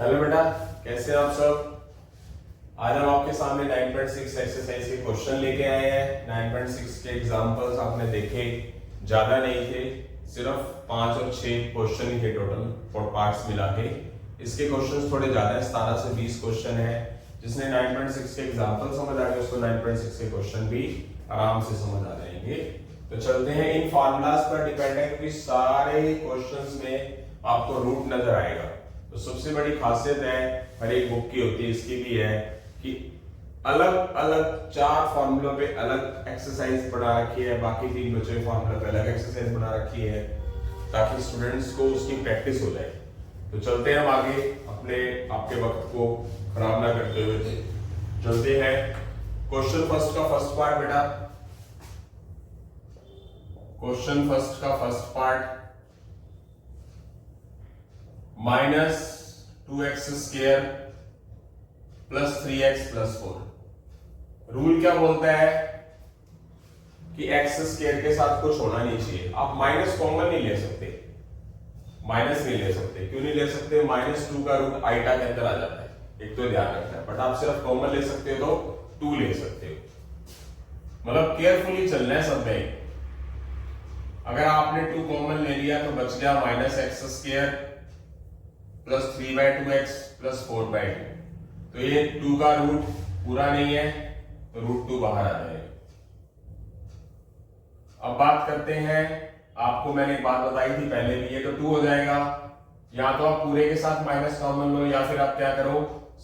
Hello बेटा, कैसे हैं आप सब। आज हम आपके सामने 9.6 एक्सरसाइज के क्वेश्चन लेके आए हैं। 9.6 के एग्जांपल्स आपने देखे, ज्यादा नहीं थे, सिर्फ 5 और 6 क्वेश्चन ही थे टोटल फॉर पार्ट्स मिला के। इसके क्वेश्चंस थोड़े ज्यादा है, 17 से 20 क्वेश्चन है। जिसने 9.6 के एग्जांपल समझ आ गए उसको 9.6 के क्वेश्चन भी आराम से समझ आ जाएंगे। तो चलते हैं, इन फार्मूलाज पर डिपेंड है क्योंकि सारे क्वेश्चंस में आपको रूट नजर आएगा। तो सबसे बड़ी खासियत है हर एक बुक की होती है, इसकी भी है कि अलग अलग 4 फार्मूलों पे अलग एक्सरसाइज बना रखी है, बाकी 3 बचे फार्मूला पे अलग एक्सरसाइज बना रखी है ताकि स्टूडेंट्स को उसकी प्रैक्टिस हो जाए। तो चलते हैं हम आगे, अपने आपके वक्त को खराब ना करते हुए चलते हैं। क्वेश्चन फर्स्ट का फर्स्ट पार्ट बेटा, क्वेश्चन फर्स्ट का first part, -2x² plus 3x plus 4। Rule क्या बोलता है कि x² के साथ कुछ होना नहीं चाहिए। आप माइनस कॉमन नहीं ले सकते, माइनस नहीं ले सकते। क्यों नहीं ले सकते? -2 का रूट आइटा के अंदर आ जाता है, एक तो ध्यान रखना है। बट आप सिर्फ कॉमन ले सकते हो तो 2 ले सकते हो। मतलब केयरफुली चलना है सब में। अगर आपने 2 कॉमन ले लिया तो बच गया -x² प्लस 3/2x प्लस 4/2। तो ये 2 का रूट पूरा नहीं है तो √2 बाहर आ जाएगा। अब बात करते हैं, आपको मैंने एक बात बताई थी पहले भी, ये तो 2 हो जाएगा। या तो आप पूरे के साथ माइनस कॉमन लो या फिर आप क्या करो,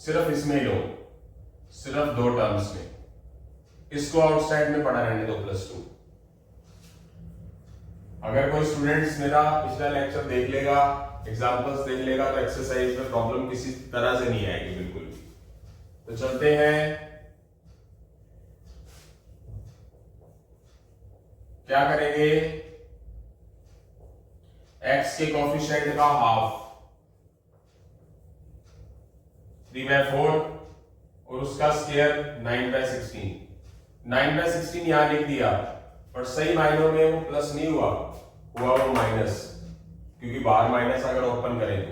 सिर्फ इसमें लो, सिर्फ 2 टर्म्स में। इसको आउटसाइड में पड़ा रहने दो +2। अगर कोई स्टूडेंट्स मेरा पिछला लेक्चर देख लेगा, एग्जांपल्स देख लेगा तो एक्सरसाइज में प्रॉब्लम किसी तरह से नहीं आएगी बिल्कुल भी। तो चलते हैं, क्या करेंगे, x के कोफिशिएंट का हाफ 3/4 और उसका स्क्वायर 9/16। 9/16 यहां लिख दिया, पर सही मायनों में वो प्लस नहीं हुआ वो माइनस, क्योंकि बाहर माइनस अगर ओपन करें तो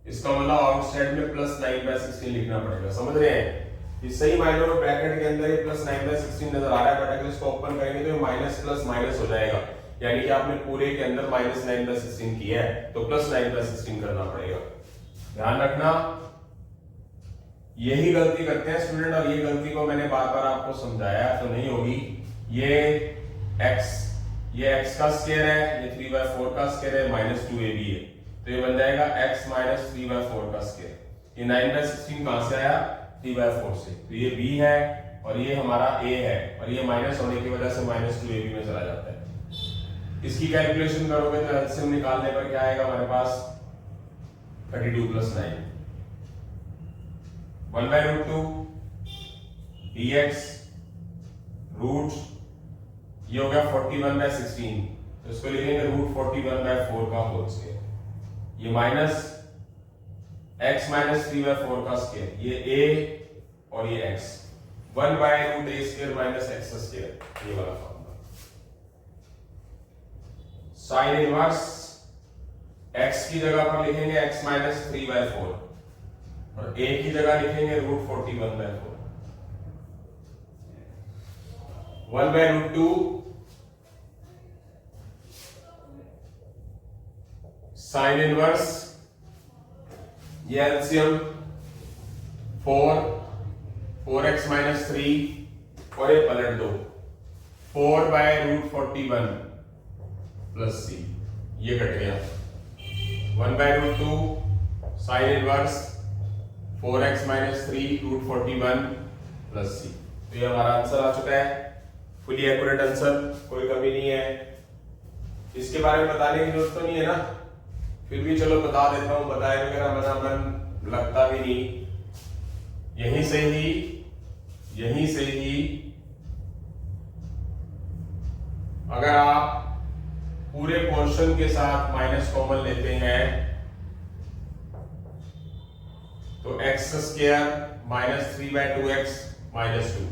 इसका मतलब आउटसाइड में +9/16 लिखना पड़ेगा। समझ रहे हैं? ये सही मायनों में ब्रैकेट के अंदर ये +9/16 नजर आ रहा है, बट अगर इसको ओपन करेंगे तो ये माइनस प्लस माइनस हो जाएगा। यानी कि आपने पूरे के अंदर -9/16 किया है तो +9/16 करना पड़ेगा। ध्यान रखना, यही गलती करते हैं स्टूडेंट, और ये गलती को मैंने बार बार आपको समझाया तो नहीं होगी। ये x का स्क्वायर है, ये 3/4 का स्क्वायर है, -2ab है, तो ये बन जाएगा x - 3/4 का स्क्वायर। ये 9/16 कहां से आया? 3/4 से। तो ये b है और ये हमारा a है, और ये माइनस होने की वजह से -2ab में चला जाता है। इसकी कैलकुलेशन करोगे तो एलसीएम निकालने पर क्या आएगा हमारे पास? 32 + 9 1/√2 dx रूट, ये हो गया 41/16, तो इसको लिखेंगे √41/4 का होल स्क्वायर। ये माइनस x - 3/4 का स्क्वायर, ये a और ये x, 1/√a² - x², ये वाला फॉर्मूला। साइन इनवर्स x की जगह पर लिखेंगे x - 3/4 और a की जगह लिखेंगे √41/4। 1/√2 साइन इनवर्स, ये एलसीएम 4x - 3 और ये पलट दो 4/√41 प्लस c, ये कट गया। 1/√2 sign inverse 4x - 3 √41 plus c। तो ये हमारा आंसर आ चुका है, फुली एक्यूरेट आंसर, कोई कमी नहीं है। इसके बारे में बताने की जरूरत तो नहीं है ना, फिर भी चलो बता देता हूं, बताए वगैरह मेरा मन लगता भी नहीं। यहीं से ही अगर आप पूरे पोर्शन के साथ माइनस कॉमन लेते हैं तो x² - 3/2x - 2,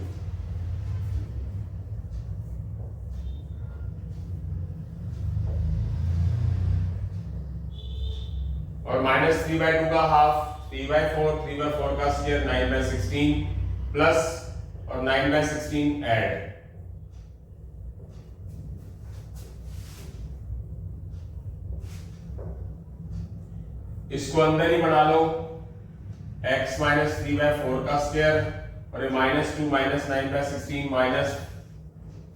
और -3/2 का हाफ 3/4 का स्क्वायर 9/16 प्लस और 9/16 ऐड, इसको अंदर ही बना लो x माइनस 3/4 का स्क्वायर और ये -2 माइनस 9/16 माइनस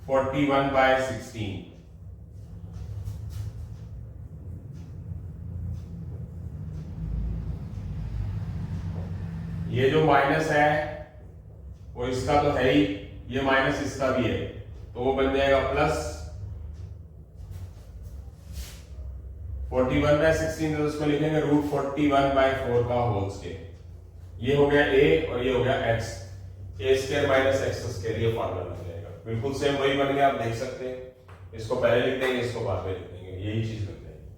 41/16। ये जो माइनस है वो इसका तो है ही, ये माइनस इसका भी है, तो वो बन जाएगा प्लस 41/16, तो उसको लिखेंगे √41/4 का होल स्क्वायर। ये हो गया a और ये हो गया x, a² minus x square, ये फार्मूला बन जाएगा। बिल्कुल सेम वही बन गया, आप देख सकते हैं। इसको पहले लिख देंगे, इसको बाद में लिख देंगे, यही चीज बन जाएगी।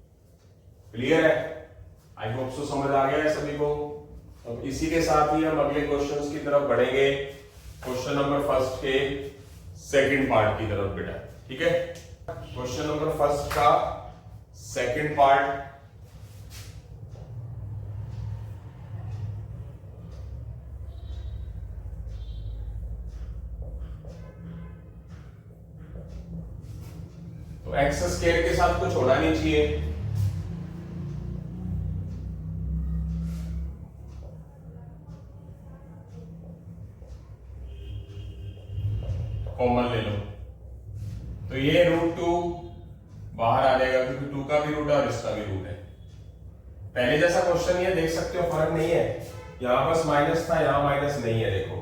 क्लियर है? आई होप सो समझ आ गया है सभी को। अब इसी के साथ ही हम अगले क्वेश्चंस की तरफ बढ़ेंगे, क्वेश्चन नंबर फर्स्ट के सेकंड पार्ट की तरफ बेटा, ठीक है। क्वेश्चन नंबर फर्स्ट का सेकंड पार्ट, तो एक्स स्क्वायर के साथ कुछ होना नहीं चाहिए, कॉमन ले लो, तो ये √2 बाहर आ जाएगा क्योंकि 2 का भी रूट है और इसका भी रूट है। पहले जैसा क्वेश्चन ये देख सकते हो, फर्क नहीं है, यहां बस माइनस था, यहां माइनस नहीं है। देखो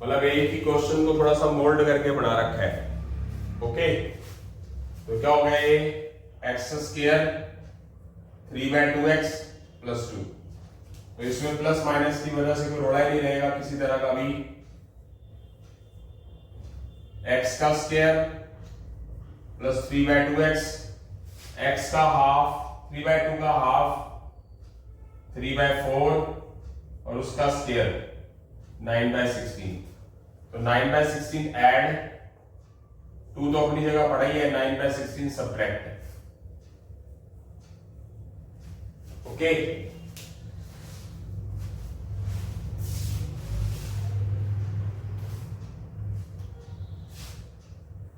मतलब एक ही क्वेश्चन को थोड़ा सा मोल्ड करके बना रखा है। ओके, तो क्या हो गया, ये x² 3/2x + 2, तो इसमें प्लस माइनस की वजह से कोई रोड़ा ही नहीं रहेगा किसी तरह का भी। x का स्क्वायर प्लस 3/2x, x का हाफ 3/2 का हाफ 3/4 और उसका स्क्वायर 9/16, तो 9/16 ऐड, 2 तो अपनी जगह पड़ा ही है, 9/16 सब्ट्रैक्ट। ओके,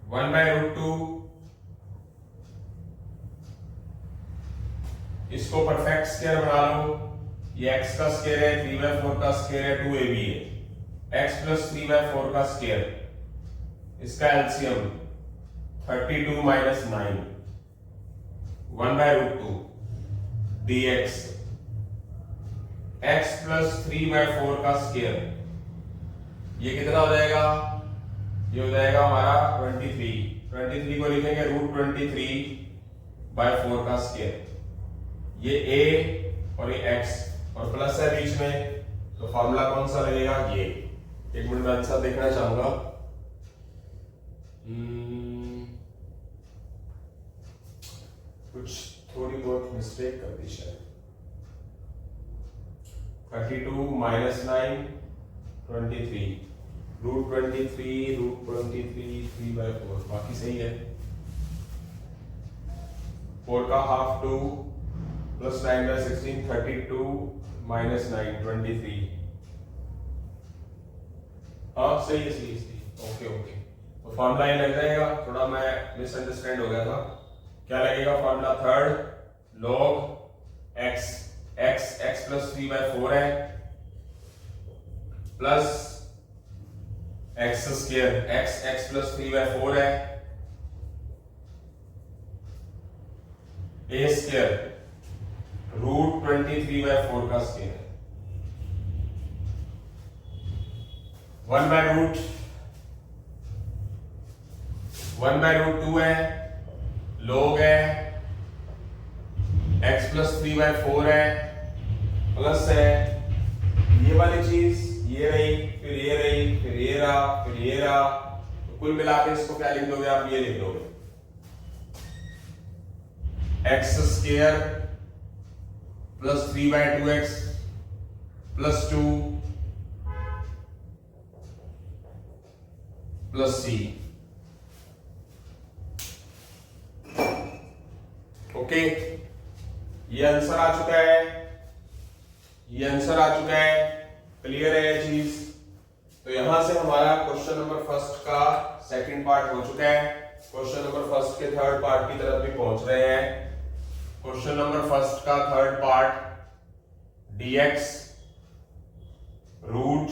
वन बाय √2, इसको परफेक्ट स्क्वायर बना लो। ये x का स्क्वायर है, 3/4 का स्क्वायर है, 2ab है, x + 3/4 का स्क्वायर, इसका एलसीएम 32 - 9, 1/√2 dx, x + 3/4 का स्क्वायर, ये कितना हो जाएगा, ये हो जाएगा हमारा 23 को लिखेंगे √23/4 का स्क्वायर, ये a और ये x और प्लस है बीच में, तो फॉर्मूला कौन सा लगेगा, ये। एक मिनट में आंसर देखना चाहूंगा। कुछ थोड़ी बहुत मिस्टेक कर दी शायद। 32 - 9 23 √23 3/4, बाकी सही है। 4 का हाफ 2 प्लस 9/16 32 - 9 23, हाँ सही है, सही है। ओके ओके, तो फॉर्मूला ये लग जाएगा, थोड़ा मैं मिसअंडरस्टैंड हो गया था। क्या लगेगा फॉर्मूला, थर्ड log x + 3/4 है प्लस x² x + 3/4 है, a² √23/4 का स्क्वायर, 1/√2 है, log है, x + 3/4 है, प्लस है ये वाली चीज, ये रही, फिर ये रही, फिर ये रहा, फिर ये रहा, तो कुल मिला के इसको क्या लिख दोगे आप, ये लिख दोगे x² + 3/2x + 2 + c। ओके, ये आंसर आ चुका है। ये आंसर आ चुका है, क्लियर है ये चीज। तो यहां से हमारा क्वेश्चन नंबर फर्स्ट का सेकंड पार्ट हो चुका है। क्वेश्चन नंबर फर्स्ट के थर्ड पार्ट की तरफ भी पहुंच रहे हैं। क्वेश्चन नंबर फर्स्ट का third part, dx root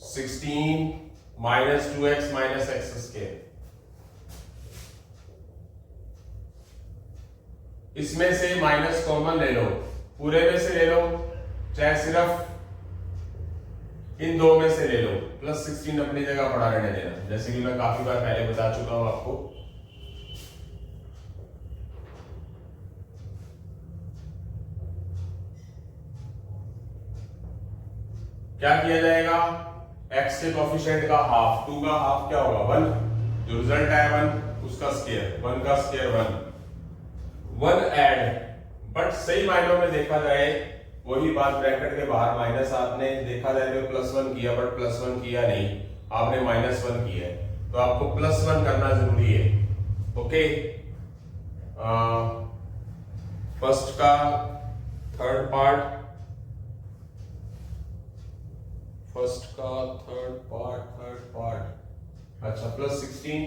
16 minus 2x minus x square. इसमें से माइनस कॉमन ले लो, पूरे में से ले लो, चाहे सिर्फ इन दो में से ले लो। प्लस 16 अपनी जगह पड़ा रहने देना, जैसे कि मैं काफी बार पहले बता चुका हूं आपको। क्या किया जाएगा, x के कोफिशिएंट का हाफ, 2 का हाफ क्या होगा 1, जो रिजल्ट आया 1 उसका स्क्वायर, 1 का स्क्वायर 1 ऐड। बट सही मायनों में देखा जाए वही बात, ब्रैकेट के बाहर माइनस आपने देखा जाए तो +1 किया, बट +1 किया नहीं, आपने -1 किया है, तो आपको +1 करना जरूरी है। ओके, फर्स्ट का थर्ड पार्ट, फर्स्ट का थर्ड पार्ट, अच्छा +16,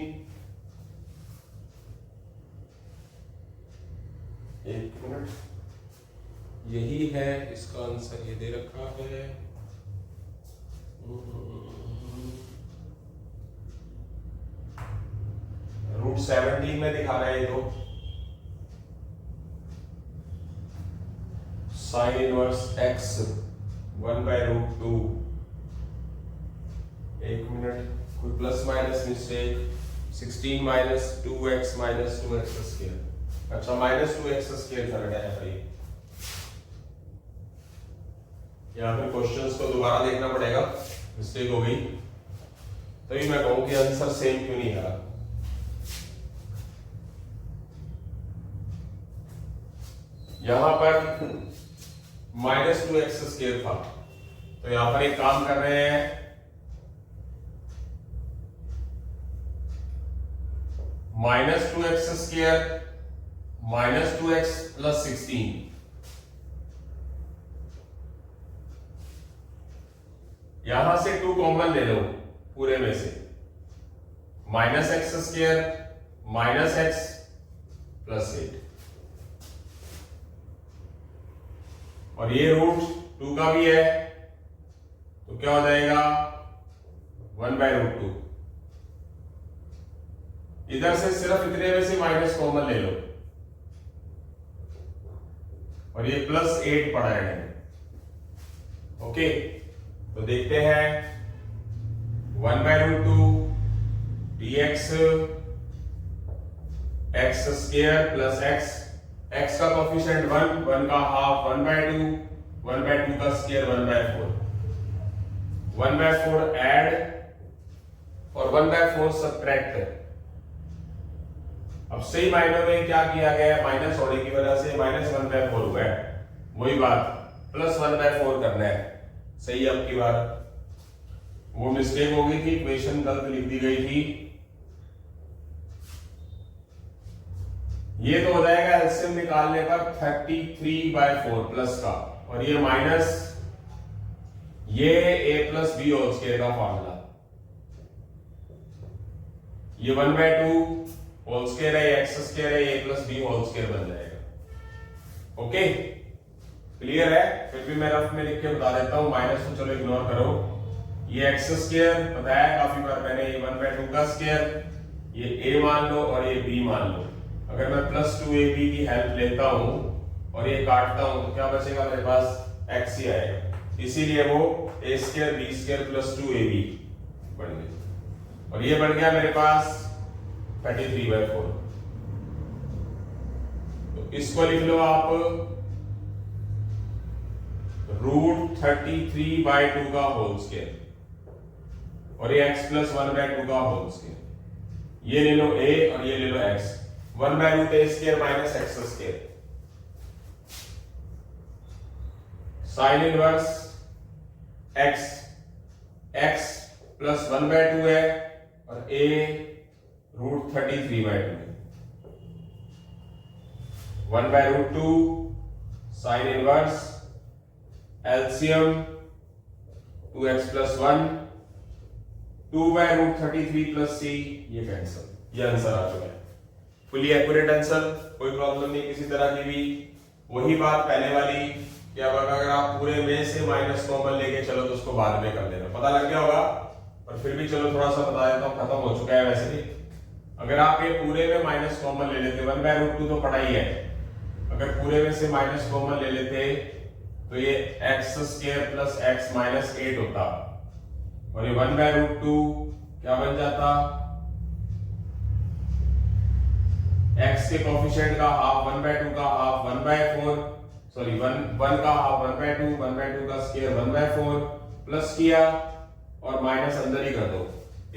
एक मिनट, यही है इसका आंसर, ये दे रखा है। रूट 17 में दिखा रहा है ये, तो साइन इनवर्स x 1/√2। एक मिनट, कोई plus minus mistake, 16 minus 2x minus 2x square, अच्छा माइनस 2x स्क्वायर कर रहा है भाई। यहाँ पे क्वेश्चंस को दोबारा देखना पड़ेगा, मिस्टेक हो गई, तभी मैं कहूं कि आंसर सेम क्यों नहीं आ रहा। यहां पर -2x स्क्वायर था, तो यहां पर एक काम कर रहे हैं, -2x स्क्वायर -2x + 16, यहां से 2 कॉमन ले लो पूरे में से, -x स्क्वायर -x + 8, और ये रूट 2 का भी है, तो क्या हो जाएगा 1/√2। इधर से सिर्फ इतने में से माइनस कॉमन ले लो, और ये +8 पड़ा है। ओके, तो देखते हैं 1/√2 dx x square plus x का कोफिशिएंट 1 का हाफ 1/2, 1/2 का स्क्वायर 1/4, 1/4 ऐड और 1/4 सब्ट्रैक्ट। अब सही मायनों में क्या किया गया है, माइनस होने की वजह से -1/4 हुआ है, वही बात +1/4 करना है। सही, अब की बार वो मिस्टेक हो गई थी, इक्वेशन गलत लिख दी गई थी। ये तो हो जाएगा एलसीएम निकालने पर 33/4 प्लस का, और ये माइनस ये a + b होल स्क्वायर का फॉर्मूला, ये 1/2 होल स्क्वायर है, x स्क्वायर है, a + b होल स्क्वायर बन जाएगा। ओके, क्लियर है। फिर भी मैं रफ में लिख के बता देता हूं, माइनस तो चलो इग्नोर करो, ये x स्क्वायर बताया काफी बार मैंने, ये 1/2 का स्क्वायर, ये a मान लो और ये b मान लो। अगर मैं +2ab की हेल्प लेता हूं और ये काटता हूं तो क्या बचेगा मेरे पास, x ही आएगा, इसीलिए वो a square b square + 2ab बन गया, और ये बन गया मेरे पास 33/4। तो इसको लिख लो आप √33/2 का होल स्क्वायर, और ये x + 1/2 का होल स्क्वायर, ये ले लो a और ये ले लो x, 1/√a square minus x square, sign inverse x + 1/2 है और a √33/2 है, 1/√2 sine inverse LCM 2x plus 1 2/√33 plus c, ये कैंसिल, ये आंसर आ चुका है। फुली एक्यूरेट आंसर, कोई प्रॉब्लम नहीं किसी तरह की भी। वही बात पहले वाली कि अब अगर आप पूरे में से माइनस कॉमन लेके चलो तो उसको बाद में कर लेना, पता लग गया होगा, और फिर भी चलो थोड़ा सा बता देता हूँ, खत्म हो चुका है वैसे भी। अगर आप ये पूरे में माइनस कॉमन ले लेते 1/√2 तो पढ़ा ही है, अगर पूरे में से माइनस कॉमन ले लेते तो ये x² प्लस x माइनस 8 होता, और ये 1/√2 क्या बन जाता, x के कोफिशिएंट का हाफ 1/2 का हाफ 1/4, सॉरी 1 का हाफ 1/2, 1/2 का स्क्वायर 1/4, प्लस किया और माइनस अंदर ही कर दो।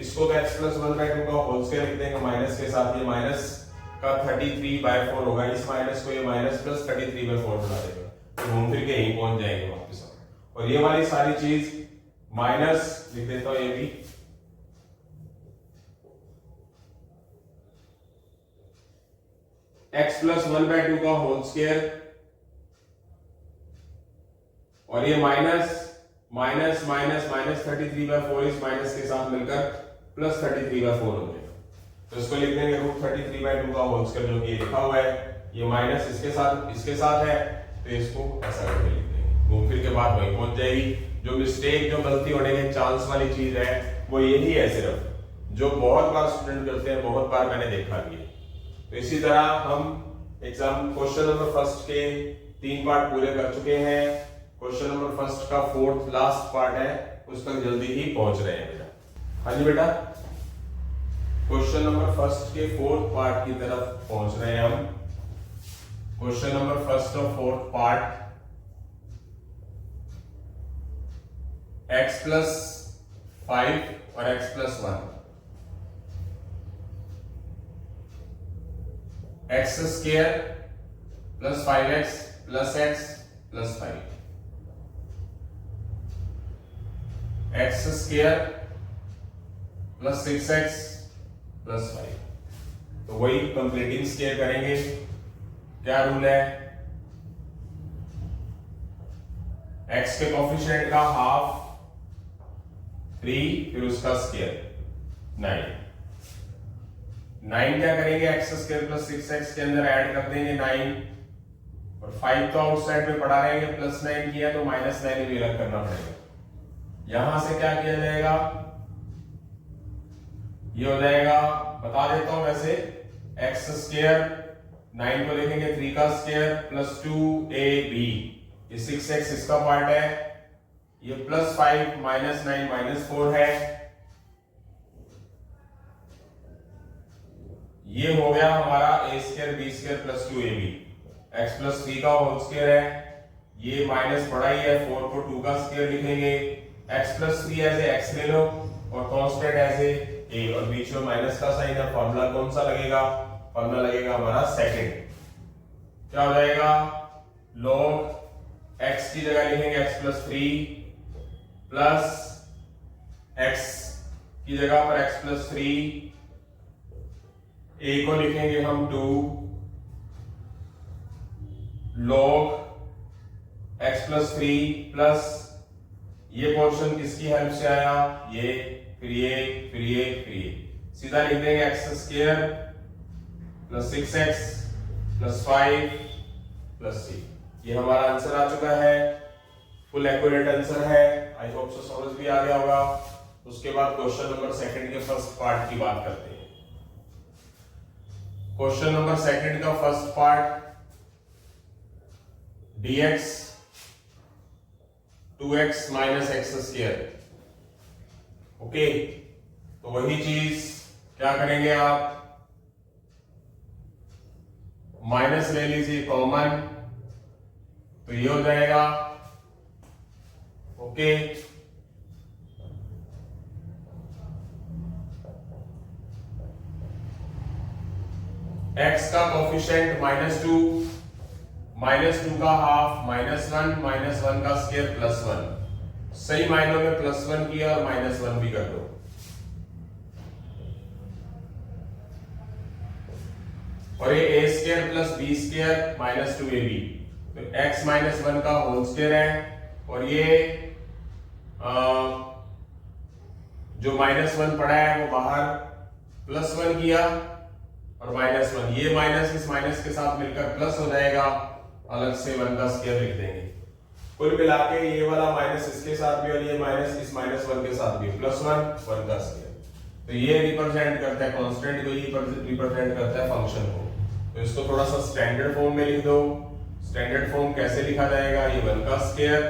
इसको तो x प्लस 1/2 का होल स्क्वायर लिख देंगे माइनस के साथ, ये माइनस का 33/4 होगा, इस माइनस को ये माइनस प्लस 33/4 बना देगा, तो घूम फिर के यहीं पहुंच जाएंगे वापस। और ये वाली सारी चीज माइनस लिख देता हूं, ये भी x प्लस 1/2 का होल स्क्वायर, और ये माइनस माइनस माइनस माइनस 33/4 इस माइनस के साथ मिलकर प्लस 33/4 हो जाएगा। तो इसको लिख देंगे √33/2 का होल स्क्वायर, जो कि ये लिखा हुआ है, ये माइनस इसके साथ है, तो इसको ऐसा करके लिख देंगे, घूम फिर के बात वहीं पहुंच जाएगी। जो मिस्टेक, जो गलती होने के चांस वाली चीज है वो यही है सिर्फ, जो बहुत बार स्टूडेंट करते हैं, बहुत बार मैंने देखा भी है। तो इसी तरह हम एग्जाम क्वेश्चन नंबर फर्स्ट के 3 पार्ट पूरे कर चुके हैं। क्वेश्चन नंबर फर्स्ट का 4th लास्ट पार्ट है, उस तक जल्दी ही पहुंच रहे हैं बेटा। हाँ जी बेटा, क्वेश्चन नंबर फर्स्ट के 4th पार्ट की तरफ पहुंच रहे हैं हम। क्वेश्चन नंबर फर्स्ट का 4th पार्ट, x प्लस 5 और x plus 1, x square plus 5x plus x plus 5, x square plus 6x plus 5। तो वही कंप्लीटिंग स्क्वायर करेंगे। क्या रूल है, x के कोफिशिएंट का हाफ 3, फिर उसका स्क्वायर 9। 9 क्या करेंगे, x स्क्वायर प्लस 6x के अंदर ऐड कर देंगे 9, और 5 तो आउटसाइड में पढ़ा रहेंगे, प्लस 9 किया तो माइनस 9 भी अलग करना पड़ेगा। यहां से क्या किया जाएगा, ये हो जाएगा, बता देता हूं वैसे, x स्क्वायर 9 को लिखेंगे 3 का स्क्वायर प्लस 2ab, ये 6x इसका पार्ट है, ये प्लस 5 माइनस 9 माइनस 4 है, ये हो गया हमारा a square b square plus 2ab, x plus 3 का होल स्क्वायर है, ये माइनस पड़ा ही है, 4 को 2 का स्क्वायर लिखेंगे, x प्लस 3 ऐसे x ले लो और कांस्टेंट ऐसे a, और बीच में माइनस का साइन है। फॉर्मूला कौन सा लगेगा, फॉर्मूला लगेगा हमारा सेकंड। क्या हो जाएगा, log x की जगह लिखेंगे x प्लस 3 प्लस x की जगह पर x प्लस 3, a को लिखेंगे हम 2 log x प्लस 3 प्लस ये पोर्शन किसकी हेल्प से आया, ये, फिर ये, फिर ये, फिर ये, सीधा लिख देंगे x square plus 6x plus 5 plus c। ये हमारा आंसर आ चुका है, फुल एक्यूरेट आंसर है। आई होप सो समझ भी आ गया होगा। उसके बाद क्वेश्चन नंबर सेकंड के फर्स्ट पार्ट की बात करते हैं। क्वेश्चन नंबर सेकंड का first part, dx 2x minus x square. Okay, तो वही चीज क्या करेंगे आप, माइनस ले लीजिए कॉमन, तो ये हो जाएगा। ओके, x का कोफिशिएंट -2, -2 का हाफ -1, -1 का स्क्वायर प्लस 1। सही मायनों में प्लस 1 किया और -1 भी कर दो। और ये a square plus b square -2ab, तो x माइनस वन का होल स्क्वायर है, और ये जो माइनस वन पड़ा है वो बाहर प्लस वन किया, और माइनस वन, ये माइनस इस माइनस के साथ मिलकर प्लस हो जाएगा, अलग से वन का स्क्वायर लिख देंगे। कुल मिला के ये वाला माइनस इसके साथ भी और ये माइनस इस माइनस वन के साथ भी, प्लस वन, वन का स्क्वायर। तो ये रिप्रेजेंट करता है कांस्टेंट को, ये रिप्रेजेंट करता है फंक्शन को। तो इसको थोड़ा सा स्टैंडर्ड फॉर्म में लिख दो। स्टैंडर्ड फॉर्म कैसे लिखा जाएगा? ये वन का स्क्वायर,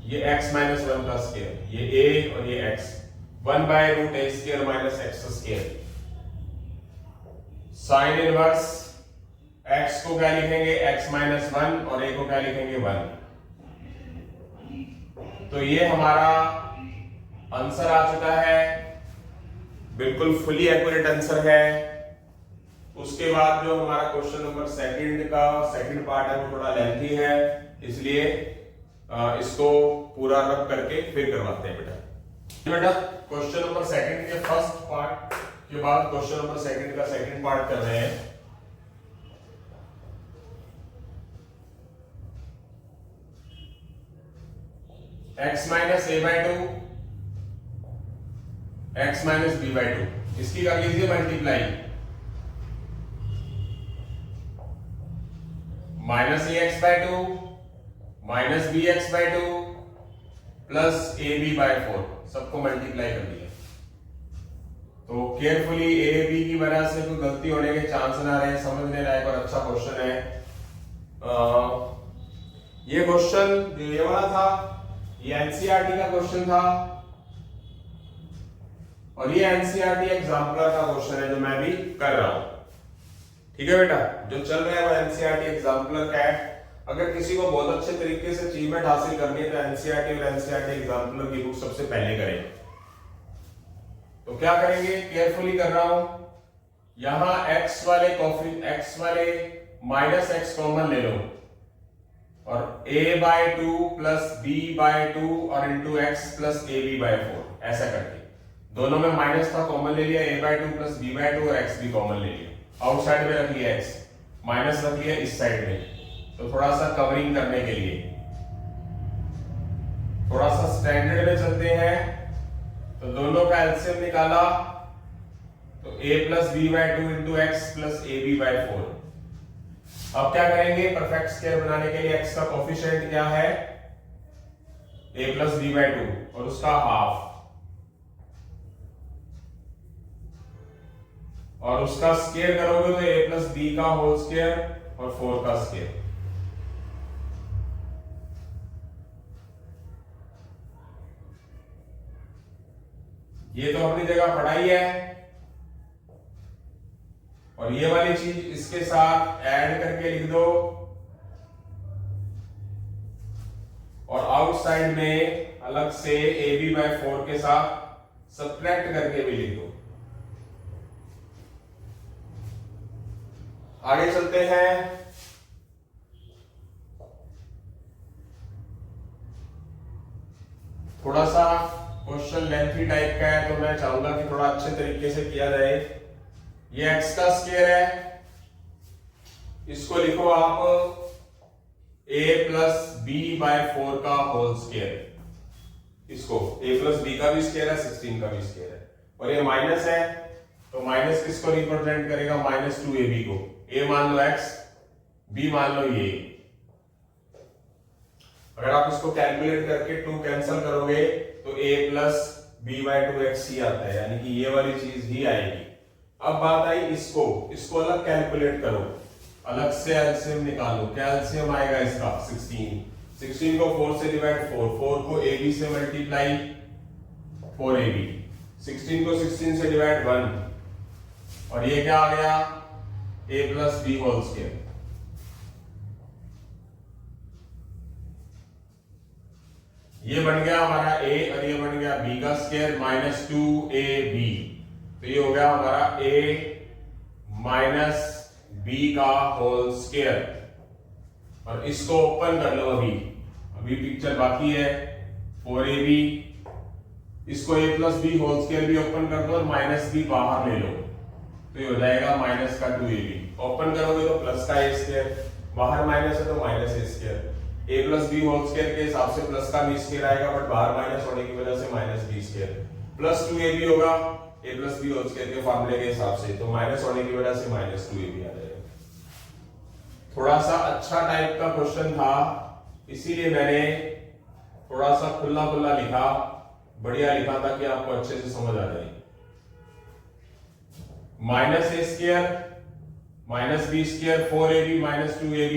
ये x माइनस वन का स्क्वायर, ये a और ये x, 1/√a square minus x square. Sign inverse x को क्या लिखेंगे? x माइनस वन, और a को क्या लिखेंगे? 1। तो ये हमारा आंसर आ चुका है, बिल्कुल फुली एक्यूरेट आंसर है। उसके बाद जो हमारा क्वेश्चन नंबर सेकंड पार्ट है वो थोड़ा लेंथी है, इसलिए इसको पूरा रब करके फिर करवाते हैं बेटा। क्वेश्चन नंबर सेकंड के फर्स्ट पार्ट के बाद क्वेश्चन नंबर सेकंड का सेकंड पार्ट कर रहे हैं। x minus a by to, x minus b by to, इसकी कर लीजिए multiply. Minus ax by two minus bx by two plus ab by 4, सबको मल्टीप्लाई कर दिया। तो केयरफुली a b की वजह से कोई गलती होने के चांस ना रहे, समझने लायक और अच्छा क्वेश्चन है। ये क्वेश्चन ये वाला था, ये एनसीईआरटी का क्वेश्चन था, और ये एनसीईआरटी एग्जाम्पलर का क्वेश्चन है जो मैं भी कर रहा हूं। ठीक है बेटा, जो चल रहा है वो एनसीईआरटी एग्जाम्पलर का है। अगर किसी को बहुत अच्छे तरीके से अचीवमेंट हासिल करनी है तो एनसीईआरटी और एनसीईआरटी एग्जाम्पलर की बुक सबसे पहले करें। तो क्या करेंगे? केयरफुली कर रहा हूं, यहां x वाले माइनस x कॉमन ले लो, और a by two plus b by two और into x plus A B by 4, ऐसा करके दोनों में माइनस था, कॉमन ले लिया, a by two plus b by two और x भी कॉमन ले लिया। आउटसाइड में रख लिया x, माइनस रख लिया इस साइड में, तो थोड़ा सा कवरिंग करने के लिए थोड़ा सा स्टैंडर्ड में चलते हैं। तो दोनों का एलसीएम निकाला, तो a plus B by two into x plus A B by 4। अब क्या करेंगे? परफेक्ट स्क्वायर बनाने के लिए x का कोफिशिएंट क्या है? a plus B by two और उसका हाफ, और उसका स्क्वायर करोगे तो a प्लस बी का होल स्क्वायर और 4 का स्क्वायर। ये तो अपनी जगह पढ़ाई है, और ये वाली चीज इसके साथ ऐड करके लिख दो, और आउटसाइड में अलग से ए बी बाई 4 के साथ सब्ट्रैक्ट करके भी लिख दो। आगे चलते हैं। थोड़ा सा क्वेश्चन लेंथी टाइप का है, तो मैं चाहूंगा कि थोड़ा अच्छे तरीके से किया जाए। ये x का स्क्वायर है, इसको लिखो आप a प्लस बी बाई 4 का होल स्क्वायर। इसको a प्लस बी का भी स्क्वायर है, 16 का भी स्क्वायर है, और ये माइनस है, तो माइनस किसको रिप्रेजेंट करेगा? माइनस 2ab को। a मान लो x, b मान लो ये। अगर आप इसको कैलकुलेट करके 2 कैंसिल करोगे तो a plus B by 2x ही आता है, यानी कि ये वाली चीज ही आएगी। अब बात आई इसको अलग कैलकुलेट करो, अलग से एलसीएम निकालो। क्या एलसीएम आएगा इसका? 16 को 4 से डिवाइड 4 को ab से मल्टीप्लाई 4ab, 16 को 16 से डिवाइड 1, और ये क्या आ गया? a plus B whole square. ये बन गया हमारा a और ये बन गया b का स्क्वायर माइनस 2ab। तो ये हो गया हमारा a माइनस b का होल स्क्वायर, और इसको ओपन कर लो। अभी पिक्चर बाकी है। 4ab, इसको a plus B whole square भी ओपन कर दो और माइनस b बाहर ले लो, तो ये हो जाएगा माइनस का 2ab। ओपन करोगे तो प्लस का a स्क्वायर बाहर माइनस है तो minus A square. A plus B whole square के हिसाब से प्लस का बी स्क्वायर आएगा, बट बाहर माइनस होने की वजह से minus B square plus 2ab होगा ए प्लस बी होल स्क्वायर के फॉर्मूले के हिसाब से, तो माइनस होने की वजह से माइनस 2ab आ जाएगा। थोड़ा सा अच्छा टाइप का क्वेश्चन था, इसीलिए मैंने थोड़ा सा खुला खुला लिखा, बढ़िया लिखा ताकि आपको अच्छे से समझ आ जाए। Minus A square minus B square 4ab minus 2ab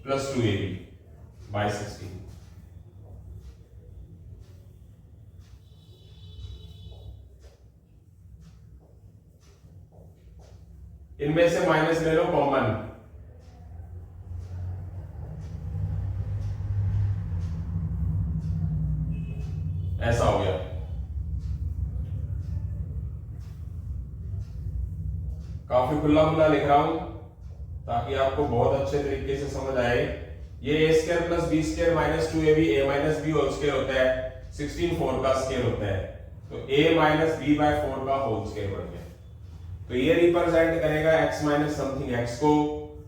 plus 2ab by 16। इनमें से माइनस ले लो कॉमन, ऐसा हो गया। काफी खुला खुला लिख रहा हूं ताकि आपको बहुत अच्छे तरीके से समझ आए। ये A square plus B square minus 2ab A minus B whole square होता है, 16 4 का स्क्वायर होता है, तो a माइनस बी बाय 4 का होल स्क्वायर बन गया। तो ये रिप्रेजेंट करेगा x माइनस समथिंग x को,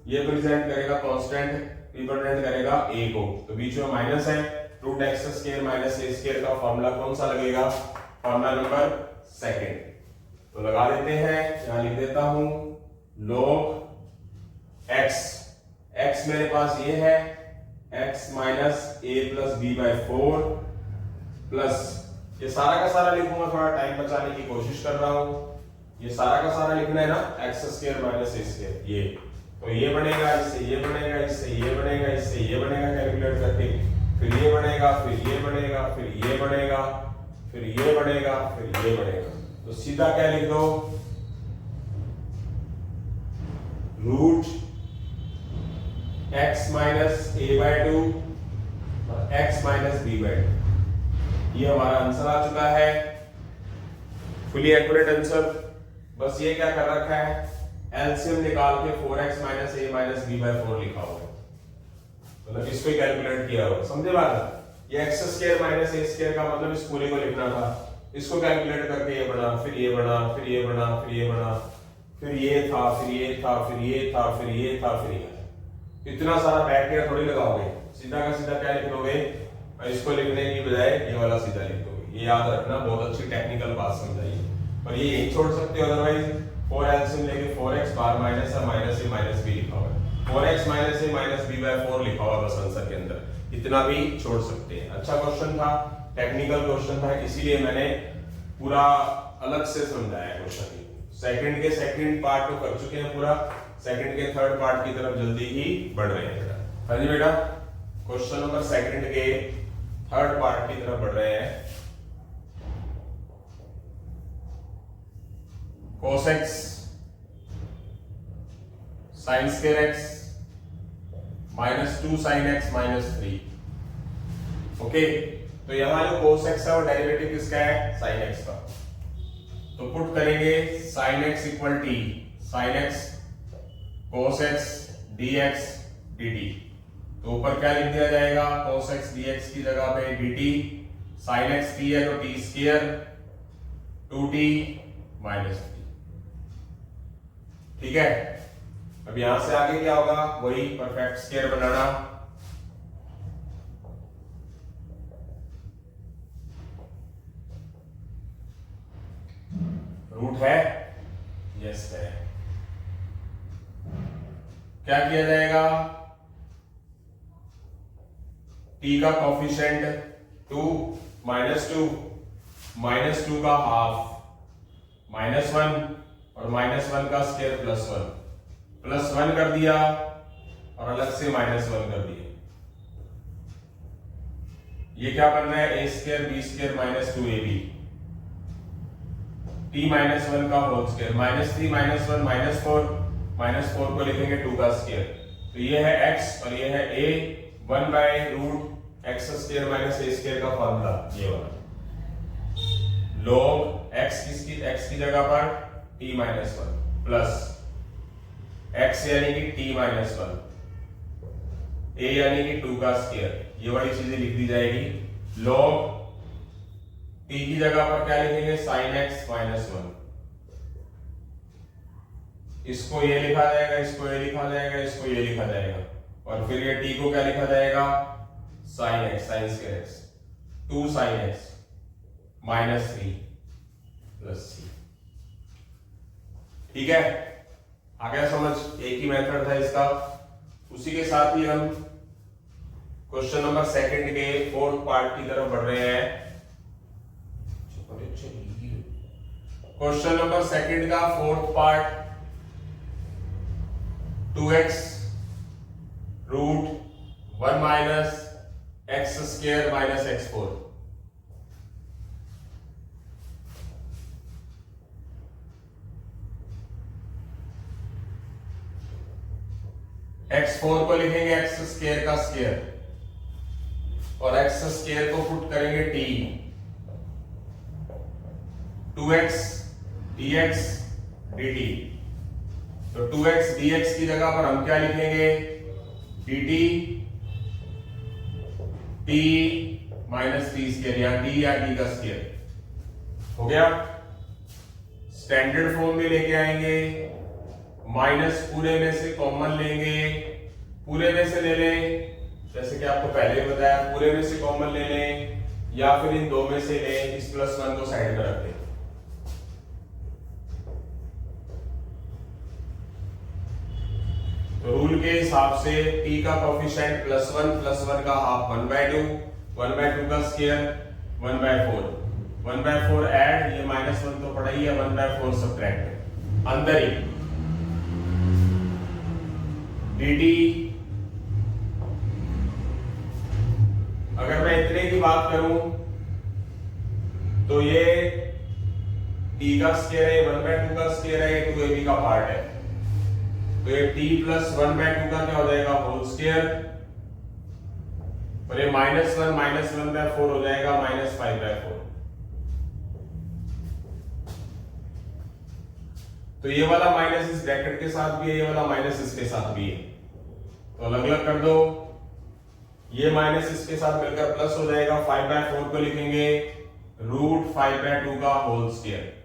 ये रिप्रेजेंट करेगा कांस्टेंट, रिप्रेजेंट करेगा a को, तो बीच में माइनस है, root X square minus A square का फॉर्मूला कौन सा लगेगा? Formula number second. तो लगा देते हैं, यहां लिख देता हूं log x, x मेरे पास ये है x minus a plus B by 4 plus, ये सारा का सारा लिखूंगा, थोड़ा टाइम बचाने की कोशिश कर रहा हूं। ये सारा का सारा लिखना है ना, x square minus A square, ये तो ये बनेगा, इससे ये बनेगा, इससे ये बनेगा, इससे ये बनेगा कैलकुलेट करके, फिर ये बनेगा, फिर ये बनेगा, फिर ये बनेगा, फिर ये बनेगा, फिर ये बनेगा। तो सीधा क्या लिख दो, रूट x माइनस ए बाय 2 और x माइनस बी बाय 2। ये हमारा आंसर आ चुका है, फुली एक्यूरेट आंसर। बस ये क्या कर रखा है, एलसीएम निकाल के 4x minus A minus B by 4 लिखा हुआ है, मतलब इसको कैलकुलेट किया हुआ, समझे बात? ये x square minus A square का मतलब इस पूरे को लिखना था, इसको कैलकुलेट करके ये बना, फिर ये बना, फिर ये बना, फिर ये बना, फिर ये था, फिर ये था, फिर ये था, फिर ये था, फिर ये। इतना सारा बैक्टीरिया थोड़ी लगाओगे, सीधा का सीधा क्या लिख लोगे, और इसको लिखने की बजाय ये वाला सीधा लिख दोगे। ये याद रखना, बहुत अच्छी टेक्निकल बात समझाइए। और ये यही छोड़ सकते हो, अदरवाइज 4 एलसीएम लेके 4x बार माइनस है, माइनस ए माइनस बी लिखा हुआ है, 4x minus A minus B by 4 लिखा हुआ बस आंसर के अंदर, इतना भी छोड़ सकते हैं। अच्छा क्वेश्चन था, टेक्निकल क्वेश्चन था, इसीलिए मैंने पूरा अलग से समझाया क्वेश्चन। सेकंड के सेकंड पार्ट को कर चुके हैं पूरा, सेकंड के थर्ड पार्ट की तरफ जल्दी ही बढ़ रहे हैं बेटा। हाँ जी बेटा, क्वेश्चन नंबर सेकंड के थर्ड पार्ट की तरफ बढ़ रहे हैं। cos x sin square x minus 2 sin x minus 3। Okay, तो यहां जो cos x है वो डेरिवेटिव किसका है? sin x का। तो पुट करेंगे sin x equal t sin x cos x dx dt। तो ऊपर क्या लिख दिया जाएगा, cos x dx की जगह पे dt, sin x t है तो t स्क्वायर 2t माइनस 3। ठीक है, अब यहां से आगे क्या होगा, वही परफेक्ट स्क्वायर बनाना। रूट है, यस है। क्या किया जाएगा, t का कोफिशिएंट 2 माइनस 2 का हाफ -1 और -1 का स्क्वायर +1 कर दिया और अलग से -1 कर दिया। ये क्या बन रहा है, a square b square minus 2ab, t -1 का होल स्क्वायर, -3 -1 -4 को लिखेंगे 2 का स्क्वायर। तो ये है x और ये है a, 1 by root x square minus a square का फॉर्मूला, ये वाला log x की जगह पर t -1 प्लस x यानी कि t -1, a यानी कि 2 का स्क्वायर, ये वाली चीजें लिख दी जाएगी। log t की जगह पर क्या लिखेंगे, sin x -1, इसको ये लिखा जाएगा, इसको ये लिखा जाएगा, इसको ये लिखा जाएगा, और फिर ये t को क्या लिखा जाएगा, sin x, sin square x, 2 sin x minus 3 plus c। ठीक है, आ गया समझ? एक ही मेथड था इसका। उसी के साथ ही हम क्वेश्चन नंबर सेकंड के फोर्थ पार्ट की तरफ बढ़ रहे हैं। क्वेश्चन नंबर सेकंड का fourth part, 2x root 1 minus x square minus x4। x4 को लिखेंगे x स्क्वायर का स्क्वायर, और x स्क्वायर को पुट करेंगे t, 2x dx dt। तो 2x dx की जगह पर हम क्या लिखेंगे, dt t minus T square, या t या t का स्क्वायर हो गया। स्टैंडर्ड फॉर्म में लेके आएंगे, माइनस पूरे में से कॉमन लेंगे, पूरे में से ले लें, जैसे कि आपको पहले ही बताया, पूरे में से कॉमन ले लें, या फिर इन दो में से लें, इस +1 को साइड में रख दें। तो रूल के हिसाब से t का कोफिशिएंट +1 का हाफ 1/2, 1/2 का स्क्वायर 1/4, 1/4 ऐड, ये -1 तो पड़ा ही है, 1/4 सब्ट्रैक्ट, अंदर ही dt। अगर मैं इतने की बात करूं तो ये t का स्क्वायर है, 1/2 का स्क्वायर है, ये 2ab का पार्ट है, तो ये t + 1/2 का क्या हो जाएगा, होल स्क्वायर, और ये -1 -1/4 हो जाएगा -5/4। तो ये वाला माइनस इस ब्रैकेट के साथ भी है, ये वाला माइनस इसके साथ भी है, तो अलग अलग कर दो। ये माइनस इसके साथ मिलकर प्लस हो जाएगा, 5/4 को लिखेंगे रूट 5/2 का होल स्क्वायर।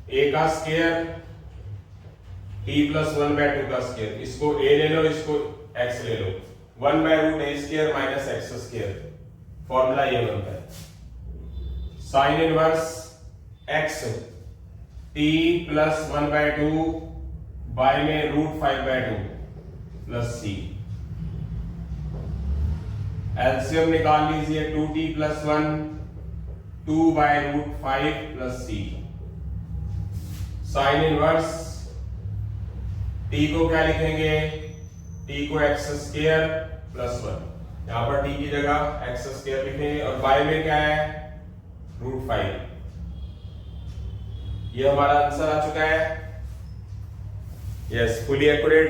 a का स्क्वायर t + 1/2 का स्क्वायर, इसको a ले लो, इसको x ले लो, 1/√a² minus x square, formula ये बनता है। Sine inverse x t + 1/2 by में √5/2 प्लस c। एलसीएम निकाल लीजिए, 2t + 1 2/√5 plus c। Sine inverse t को क्या लिखेंगे, t को x² + 1, यहां पर t की जगह x² लिखेंगे, और बाय में क्या है, √5। ये हमारा आंसर आ चुका है, यस, फुली एक्यूरेट।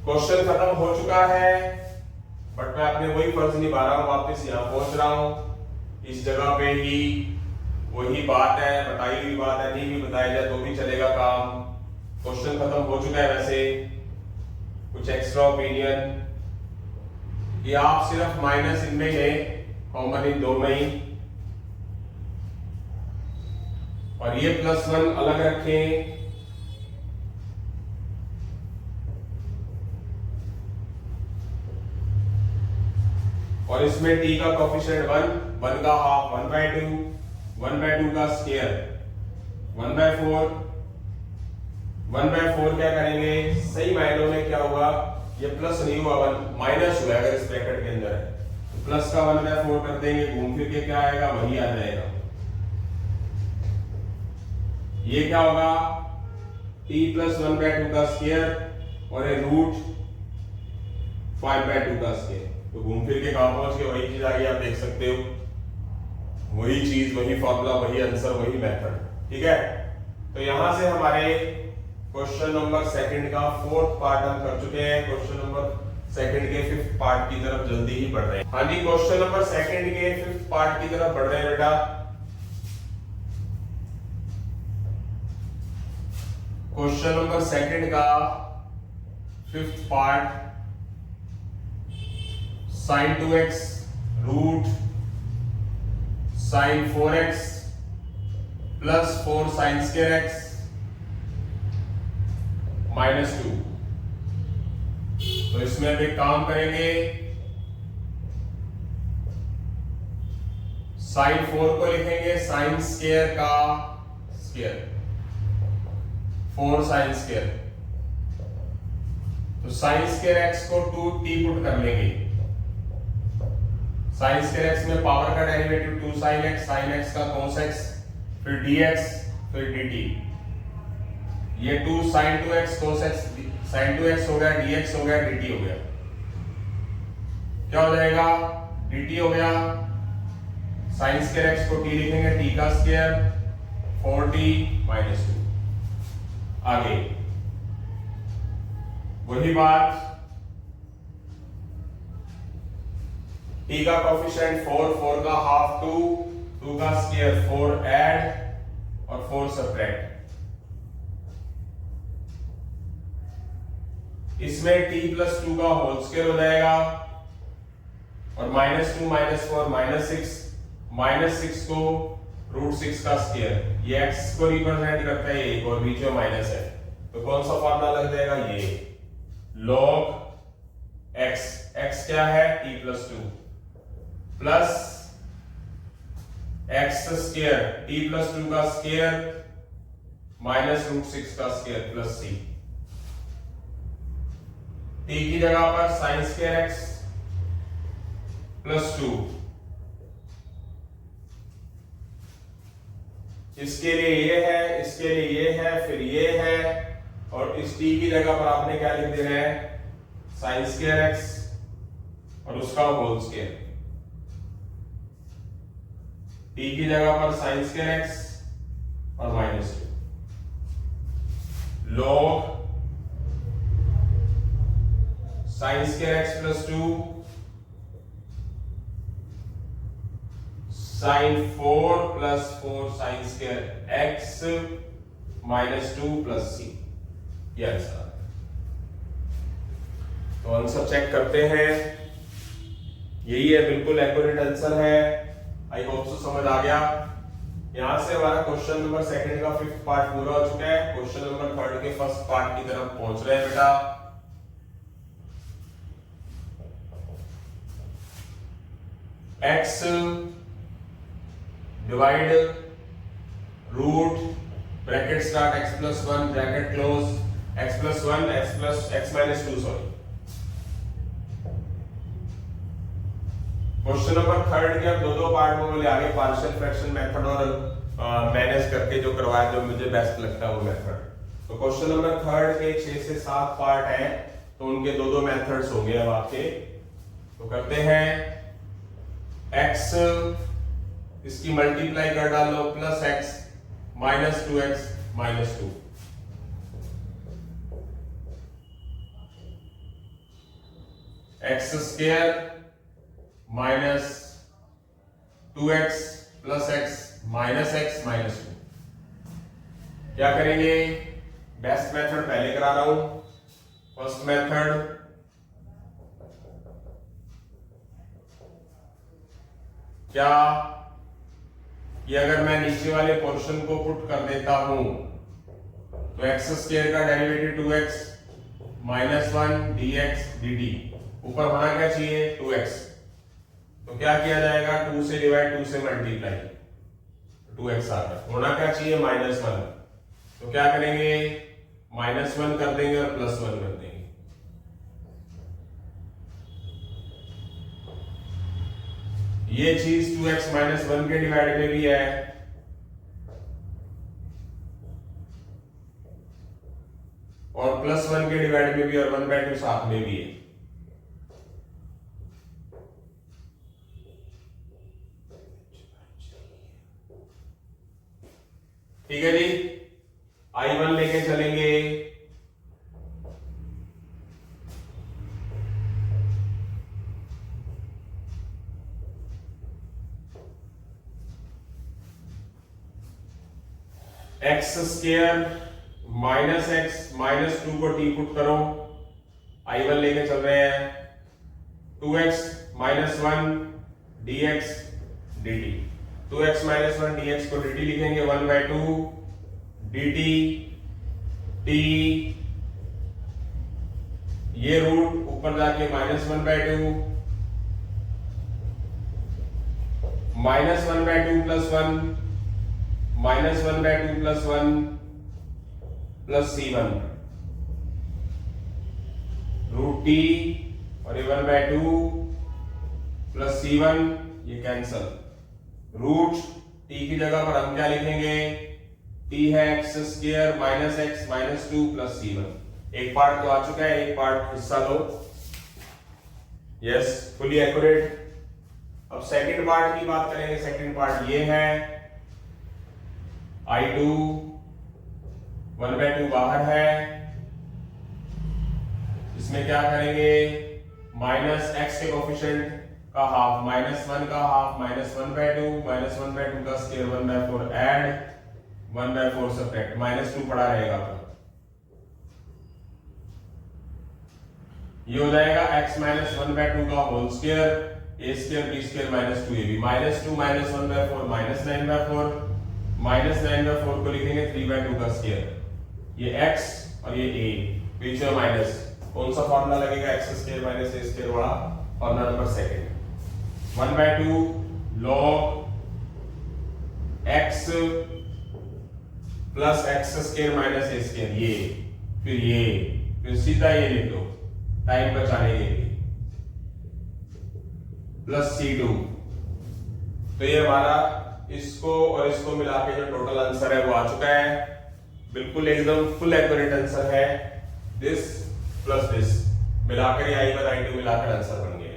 क्वेश्चन खत्म हो चुका है, बट मैं अपने वही फर्ज निभा रहा हूं, वापस यहां पहुंच रहा हूं। इस जगह पे ही वही बात है, बताई हुई बात है, नहीं भी बताया जाए तो भी चलेगा काम। क्वेश्चन खत्म हो चुका है। वैसे कुछ एक्स्ट्रा ओपिनियन, ये आप सिर्फ माइनस इनमें है, कॉमन इन दो में ही, और ये +1 अलग रखें, और इसमें t का कोफिशिएंट 1 का हाफ 1/2, 1/2 का स्क्वायर 1/4, 1/4 क्या करेंगे, सही मायनों में क्या हुआ, ये प्लस नहीं हुआ, माइनस हुआ, अगर इस ब्रैकेट के अंदर है तो प्लस का 1/4 कर देंगे, घूम फिर के क्या आएगा, वही आ जाएगा। ये क्या होगा, t + 1/2 का स्क्वायर और ये √5/2 का स्क्वायर, तो घूम फिर के कहां पहुंच गए, वही चीज आ गई, आप देख सकते हो, वही चीज, वही फॉर्मूला, वही आंसर, वही मेथड। ठीक है, तो यहां से हमारे क्वेश्चन नंबर सेकंड का फोर्थ पार्ट हम कर चुके हैं। क्वेश्चन नंबर सेकंड के फिफ्थ पार्ट की तरफ जल्दी ही बढ़ रहे हैं। हाँ जी, क्वेश्चन नंबर सेकंड के फिफ्थ पार्ट की तरफ बढ़ रहे हैं बेटा। क्वेश्चन नंबर सेकंड का फिफ्थ पार्ट, sin 2x रूट sine 4x plus 4 sine square x minus 2। तो इसमें अब एक काम करेंगे, साइन 4 को लिखेंगे साइन स्क्वायर का स्क्वायर, 4 साइन स्क्वायर। तो साइन स्क्वायर x को 2t पुट कर लेंगे। साइन स्क्वायर x में पावर का डेरिवेटिव 2 sin x का cos x, फिर dx, फिर dt। ये 2 sin 2x cos x sin 2x हो गया, dx हो गया, dt हो गया। क्या हो जाएगा? dt हो गया, साइन स्क्वायर x को t लिखेंगे, t का स्क्वायर 4t माइनस 2। आगे वही बात, t का कोफिशिएंट 4, 4 का हाफ 2, 2 का स्क्वायर 4 ऐड और 4 सब्ट्रैक्ट। इसमें t प्लस 2 का होल स्क्वायर हो जाएगा और माइनस 2 माइनस 4 माइनस 6 को रूट 6 का स्क्वायर। ये x को रिप्रेजेंट करता है एक और बीच में माइनस है, तो कौन सा फॉर्मूला लग जाएगा? ये log x, x क्या है? t plus 2 plus x square, t plus 2 का स्क्वायर माइनस रूट 6 का स्क्वायर प्लस c। t की जगह पर साइन स्क्वायर x प्लस 2, इसके लिए ये है, इसके लिए ये है, फिर ये है, और इस t की जगह पर आपने क्या लिख देना है? साइन स्क्वायर x और उसका होल स्क्वायर। t की जगह पर साइन स्क्वायर x और minus 2 log sine square x plus 2 sine 4 plus 4 sine square x minus 2 plus c। ये आंसर। तो आंसर चेक करते हैं, यही है, बिल्कुल एक्यूरेट आंसर है। आई होप सो समझ आ गया। यहां से हमारा क्वेश्चन नंबर सेकंड का 5th पार्ट पूरा हो चुका है। क्वेश्चन नंबर 3rd के फर्स्ट पार्ट की तरफ पहुंच रहे हैं बेटा। x divide root bracket start x plus 1 bracket close x plus 1 x minus 2 sorry. Question number 3rd के अब दो पार्ट में बोले आगे पार्शियल फ्रैक्शन मेथड और मैनेज करके जो करवाया, जो मुझे बेस्ट लगता है वो मेथड। तो क्वेश्चन नंबर 3rd के 6 से 7 पार्ट हैं, तो उनके दो मेथड्स होंगे अब आपके। तो करते हैं, x इसकी मल्टीप्लाई कर डालो plus x minus 2x minus 2, x square minus 2x plus x minus 2। क्या करेंगे? बेस्ट मेथड पहले करा रहा हूं। फर्स्ट मेथड, क्या ये अगर मैं नीचे वाले पोर्शन को पुट कर देता हूं तो x स्क्वायर का derivative 2x minus 1 dx dt, ऊपर होना क्या चाहिए? 2x। तो क्या किया जाएगा? 2 से डिवाइड, 2 से मल्टीप्लाई, 2x आ गया। होना क्या चाहिए? माइनस 1। तो क्या करेंगे? माइनस 1 कर देंगे और प्लस 1 कर देंगे। ये चीज 2x माइनस 1 के डिवाइड में भी है, और प्लस 1 के डिवाइड में भी, और 1/2 साथ में भी है। ठीक है जी। I1 लेके चलेंगे, x square minus x minus 2 को t पुट करो, I1 लेके चल रहे हैं। 2x minus 1 dx dt। 2x minus 1 dx को dt लिखेंगे 1/2 dt t, ये रूट ऊपर जाके -1/2 -1/2 plus 1 -1/2 plus 1 plus c1 root t, और ये 1/2 प्लस c1 ये कैंसल। रूट t की जगह पर हम क्या लिखेंगे, t है x square minus x minus 2 plus c1। एक पार्ट तो आ चुका है, एक पार्ट हिस्सा लो। Yes, fully accurate. अब सेकंड पार्ट की बात करेंगे। सेकंड पार्ट ये है I2 1/2 बाहर है, इसमें क्या करेंगे, माइनस x के कोफिशिएंट का हाफ -1 का हाफ -1/2 -1/2 का स्क्वायर 1/4 ऐड 1/4 सब्ट्रैक्ट -2 पड़ा रहेगा। ये हो जाएगा x माइनस 1/2 का whole square a square b square minus 2ab -2 minus 1/4 -9/4 -9/4 को लिखेंगे 3/2 का स्क्वायर। ये x और ये a पीछे माइनस, कौन सा फॉर्मूला लगेगा, x square minus a square वाला formula number second. 1/2 log x plus x square minus a square, ये फिर सीधा ये लिख दो टाइम बचाने के लिए, प्लस c2। तो ये हमारा इसको और इसको मिला के जो टोटल आंसर है वो आ चुका है, बिल्कुल एकदम फुल एक्यूरेट आंसर है। दिस प्लस दिस मिलाकर ये i1 i2 मिलाकर आंसर बन गया।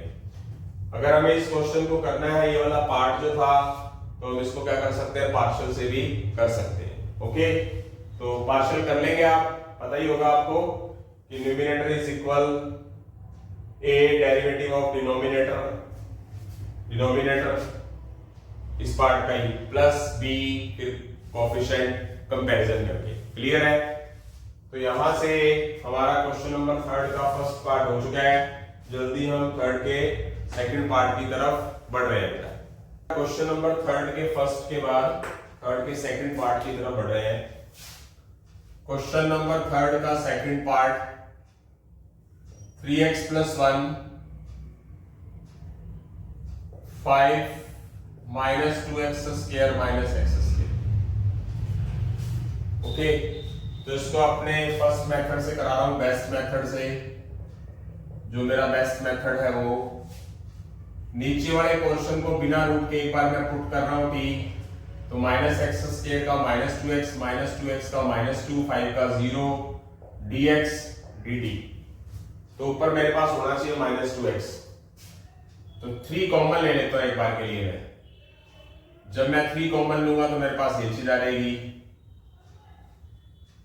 अगर हमें इस क्वेश्चन को करना है, ये वाला पार्ट जो था, तो हम इसको क्या कर सकते हैं, पार्शियल से भी कर सकते हैं। ओके, तो पार्शियल कर लेंगे। आप पता ही होगा आपको कि numerator is equal a derivative of denominator इस पार्ट का ही प्लस b फिर कोएफिशिएंट कंपैरिजन करके। क्लियर है? तो यहां से हमारा क्वेश्चन नंबर 3 का फर्स्ट पार्ट हो चुका है। जल्दी हम 3 के सेकंड पार्ट की तरफ बढ़ रहे हैं। क्वेश्चन नंबर 3 के फर्स्ट के बाद 3 के सेकंड पार्ट की तरफ बढ़ रहे हैं। क्वेश्चन नंबर 3 का second part 3x + 1 5 - 2x² - x²। Okay, तो इसको अपने फर्स्ट मेथड से करा रहा हूं, बेस्ट मेथड से। जो मेरा बेस्ट मेथड है वो नीचे वाले पोर्शन को बिना रूट के एक बार मैं पुट कर रहा हूं t, तो -x² का -2x -2x का -2 5 का 0 dx dt। तो ऊपर मेरे पास होना चाहिए -2x, तो 3 कॉमन ले लेता हूं एक बार के लिए मैं। जब मैं 3 कॉमन लूंगा तो मेरे पास ये चीज आ जाएगी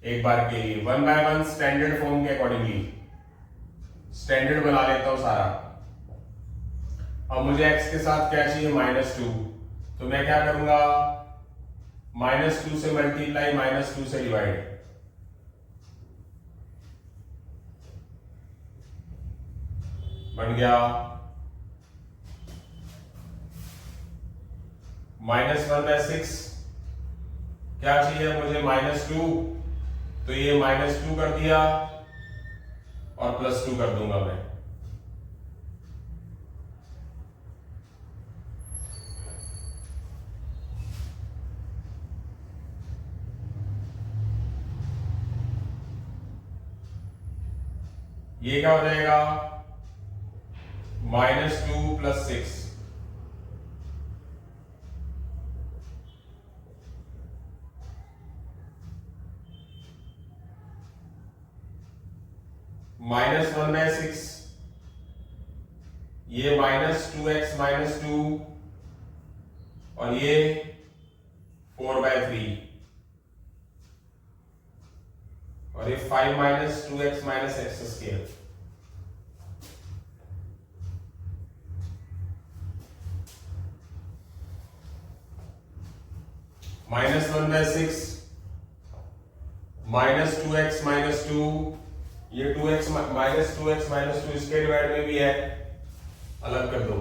एक बार के लिए। 1/1 स्टैंडर्ड फॉर्म के अकॉर्डिंगली स्टैंडर्ड बना लेता हूं सारा। अब मुझे x के साथ क्या चाहिए, -2, तो मैं क्या करूंगा, -2 से मल्टीप्लाई -2 से डिवाइड। बन गया -1/6। क्या चाहिए मुझे, -2, तो ये -2 कर दिया और +2 कर दूंगा मैं। ये क्या हो जाएगा, -2 + 6 -1/6, ये -2x -2 और ये 4/3 और ये 5 - 2x - x²। -1/6 -2x -2, ये 2x -2x -2 इसके डिवाइड में भी है, अलग कर दो।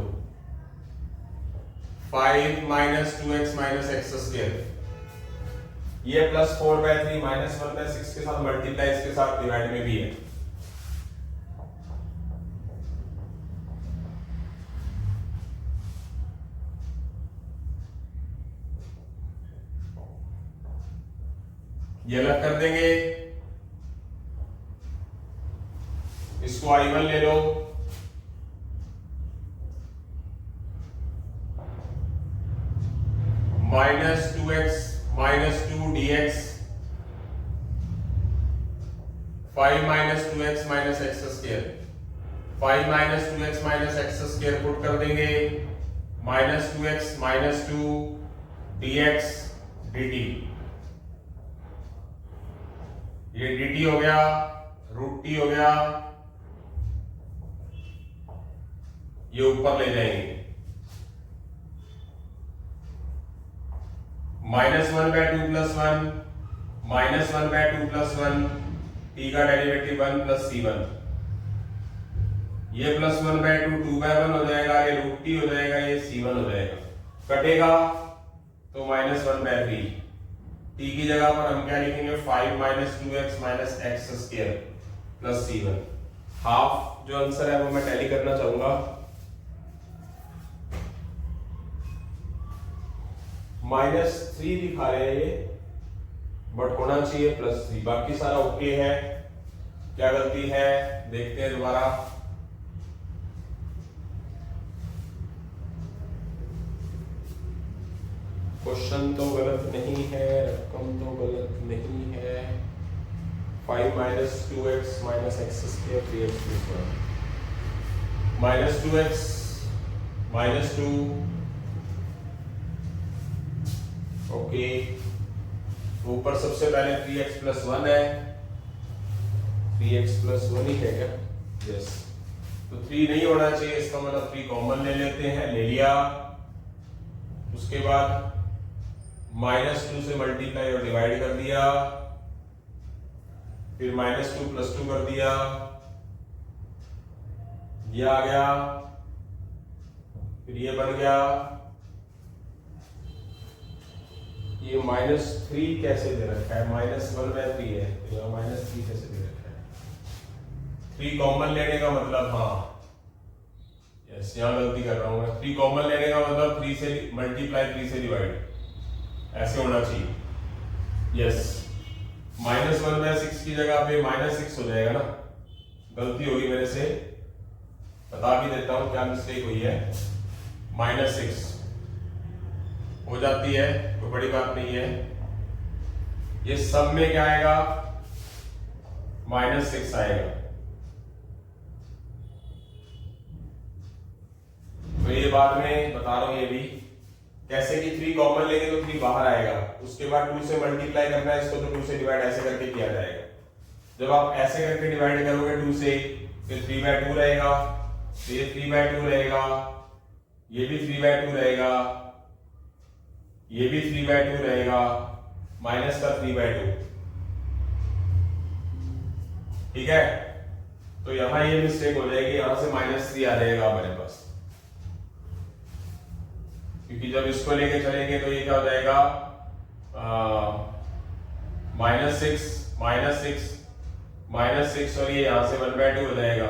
5 minus 2x minus x square, ये प्लस 4/3 माइनस 1/6 के साथ मल्टीप्लाई इसके साथ डिवाइड में भी है। ये अलग कर देंगे, इसको I1 ले लो, minus 2x minus 2 dx, 5 minus 2x minus x square, 5 minus 2x minus x square put कर देंगे, minus 2x minus 2 dx dt, ये dt हो गया, रूट t हो गया, ये ऊपर ले जाएंगे, -1/2 + 1 -1/2 + 1, t का डेरिवेटिव 1 + c1, ये +1/2 2/1 हो जाएगा, ये रूट t हो जाएगा, ये c1 हो जाएगा, कटेगा तो -1/3, t की जगह पर हम क्या लिखेंगे 5 minus 2x minus x square plus c1, half जो आंसर है वो मैं टैली करना चाहूंगा, -3 दिखा रहे हैं ये, बट होना चाहिए +3, बाकी सारा ओके है, क्या गलती है देखते हैं दोबारा, क्वेश्चन तो गलत नहीं है, रकम तो गलत नहीं है, 5 minus 2x minus x square 3x + 1 minus 2x minus 2, okay, ऊपर सबसे पहले 3x + 1 है, 3x + 1 ही है क्या, यस, तो 3 नहीं होना चाहिए, इसका मतलब 3 कॉमन ले लेते हैं, ले लिया, उसके बाद -2 से मल्टीप्लाई और डिवाइड कर दिया, फिर -2 + 2 कर दिया, ये आ गया, फिर ये बन गया, ये -3 कैसे दे रखा है, -1/3 है, तो यहाँ -3 कैसे दे रखा है, 3 कॉमन लेने का मतलब, हाँ यस, यहाँ गलती कर रहा हूँ मैं, 3 कॉमन लेने का मतलब 3 से मल्टीप्लाई 3 से डिवाइड, ऐसे होना चाहिए, यस, -1/6 की जगह पे -6 हो जाएगा ना, गलती होगी मेरे से, बता भी देता हूँ क्या मिस्टेक हुई है, -6 हो जाती है, कोई बड़ी बात नहीं है, ये सब में क्या आएगा -6 आएगा, तो ये बाद में बता रहा हूं, ये भी कैसे कि 3 कॉमन लेंगे तो 3 बाहर आएगा, उसके बाद 2 से मल्टीप्लाई करना है इसको, तो 2 से डिवाइड ऐसे करके किया जाएगा, जब आप ऐसे करके डिवाइड करोगे 2 से, फिर 3/2 रहेगा, तो ये 3/2 रहेगा, ये भी 3/2 रहेगा, ये भी 3/2 रहेगा, माइनस का 3/2, ठीक है, तो यहां ये मिस्टेक हो जाएगी, यहां से -3 आ जाएगा हमारे पास, क्योंकि जब इसको लेके चलेंगे तो ये क्या हो जाएगा, -6 और ये यहां से 1/2 हो जाएगा,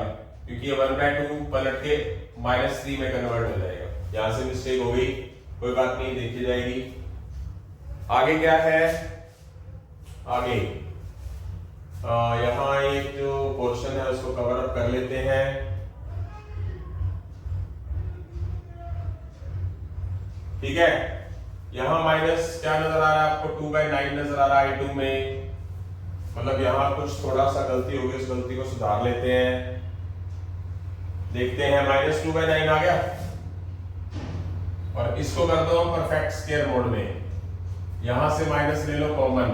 क्योंकि ये 1/2 पलट के -3 में कन्वर्ट हो जाएगा, यहां से मिस्टेक हो गई, कोई बात नहीं, देखी जाएगी। आगे क्या है, आगे यहां एक जो पोर्शन है उसको कवर अप कर लेते हैं, ठीक है, यहां माइनस क्या नजर आ रहा है आपको, 2/9 नजर आ रहा है I2 में, मतलब यहां कुछ थोड़ा सा गलती होगी, उस गलती को सुधार लेते हैं, देखते हैं, -2/9 आ गया, और इसको कर दो परफेक्ट स्क्वायर मोड में, यहां से माइनस ले लो कॉमन,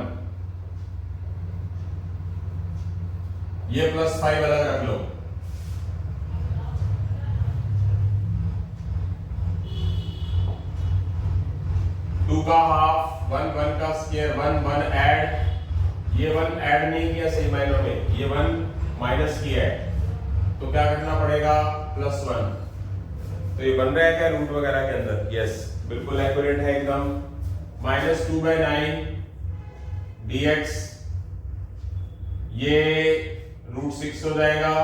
ये +5 अलग रख लो, टू का हाफ 1 1 का स्क्वायर 1 1 ऐड, ये 1 ऐड नहीं किया सही मायनों में, ये 1 माइनस किया है, तो क्या करना पड़ेगा +1, तो ये बन रहा है क्या रूट वगैरह के अंदर, यस बिल्कुल एक्यूरेट है एकदम। -2/9 dx ये √6 हो जाएगा,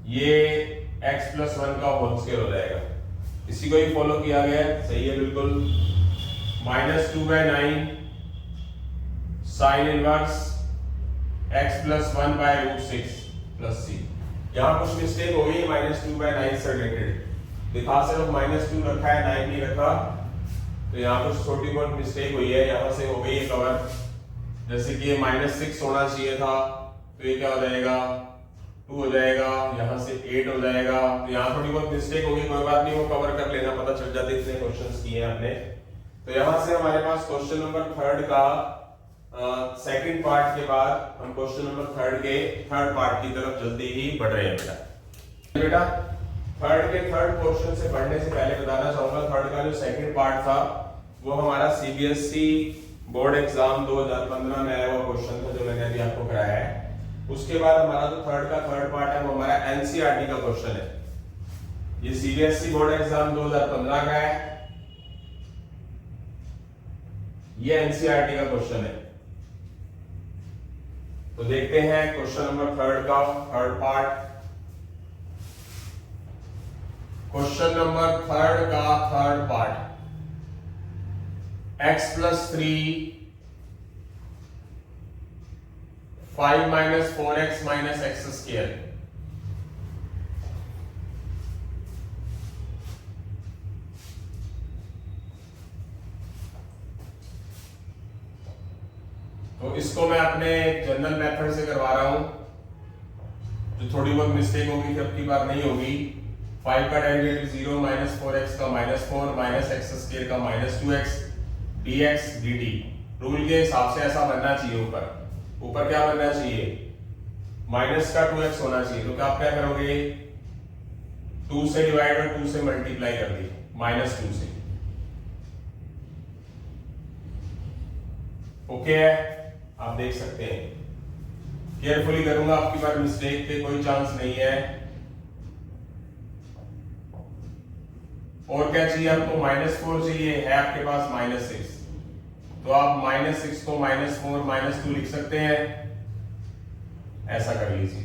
ये x + 1 का होल स्क्वायर हो जाएगा। इसी को ही फॉलो किया गया है, सही है बिल्कुल। -2/9 साइन इनवर्स x + 1/√6 + c। यहाँ कुछ मिस्टेक हो गई -2/9 से रिलेटेड, दिखा सिर्फ -2 रखा है, 9 नहीं रखा, तो यहाँ कुछ छोटी बहुत मिस्टेक हुई है, यहाँ से हो गई है कवर। जैसे कि ये -6 होना चाहिए था, तो ये क्या हो जाएगा 2 हो जाएगा, यहाँ से 8 हो जाएगा, तो यहाँ थोड़ी बहुत मिस्टेक होगी, कोई बात नहीं, वो कवर कर लेना, पता चल जाते इतने क्वेश्चंस किए हैं हमने। तो यहाँ से हमारे पास क्वेश्चन नंबर 3 का सेकंड पार्ट के बाद हम क्वेश्चन नंबर 3 के थर्ड पार्ट की तरफ जल्दी ही बढ़ रहे हैं बेटा। थर्ड के थर्ड पोर्शन से पढ़ने से पहले बताना चाहूंगा, थर्ड का जो सेकंड पार्ट था वो हमारा सीबीएसई बोर्ड एग्जाम 2015 में आया हुआ क्वेश्चन था, जो मैंने अभी आपको कराया है। उसके बाद हमारा जो थर्ड का थर्ड पार्ट है वो हमारा एनसीईआरटी का क्वेश्चन है। ये सीबीएसई बोर्ड एग्जाम 2015 का है, ये एनसीईआरटी का क्वेश्चन है। तो देखते हैं क्वेश्चन नंबर 3 का थर्ड पार्ट। क्वेश्चन नंबर 3 का third part, x + 3 5 - 4x - x²। तो इसको मैं अपने जनरल मेथड से करवा रहा हूं, जो थोड़ी बहुत मिस्टेक होगी कि अब की बार नहीं होगी। 5 का डेरिवेटिव 0 - 4x का -4 - x² का -2x dx dt। रूल के हिसाब से ऐसा बनना चाहिए, ऊपर क्या बनना चाहिए, माइनस का 2x होना चाहिए। तो क्या आप क्या करोगे, 2 से डिवाइड और 2 से मल्टीप्लाई कर दिए, -2 से। ओके है, आप देख सकते हैं, केयरफुली करूंगा, आपकी बार मिस्टेक के कोई चांस नहीं है। और क्या चाहिए आपको, -4 चाहिए, है आपके पास -6, तो आप -6 को -4 -2 लिख सकते हैं, ऐसा कर लीजिए।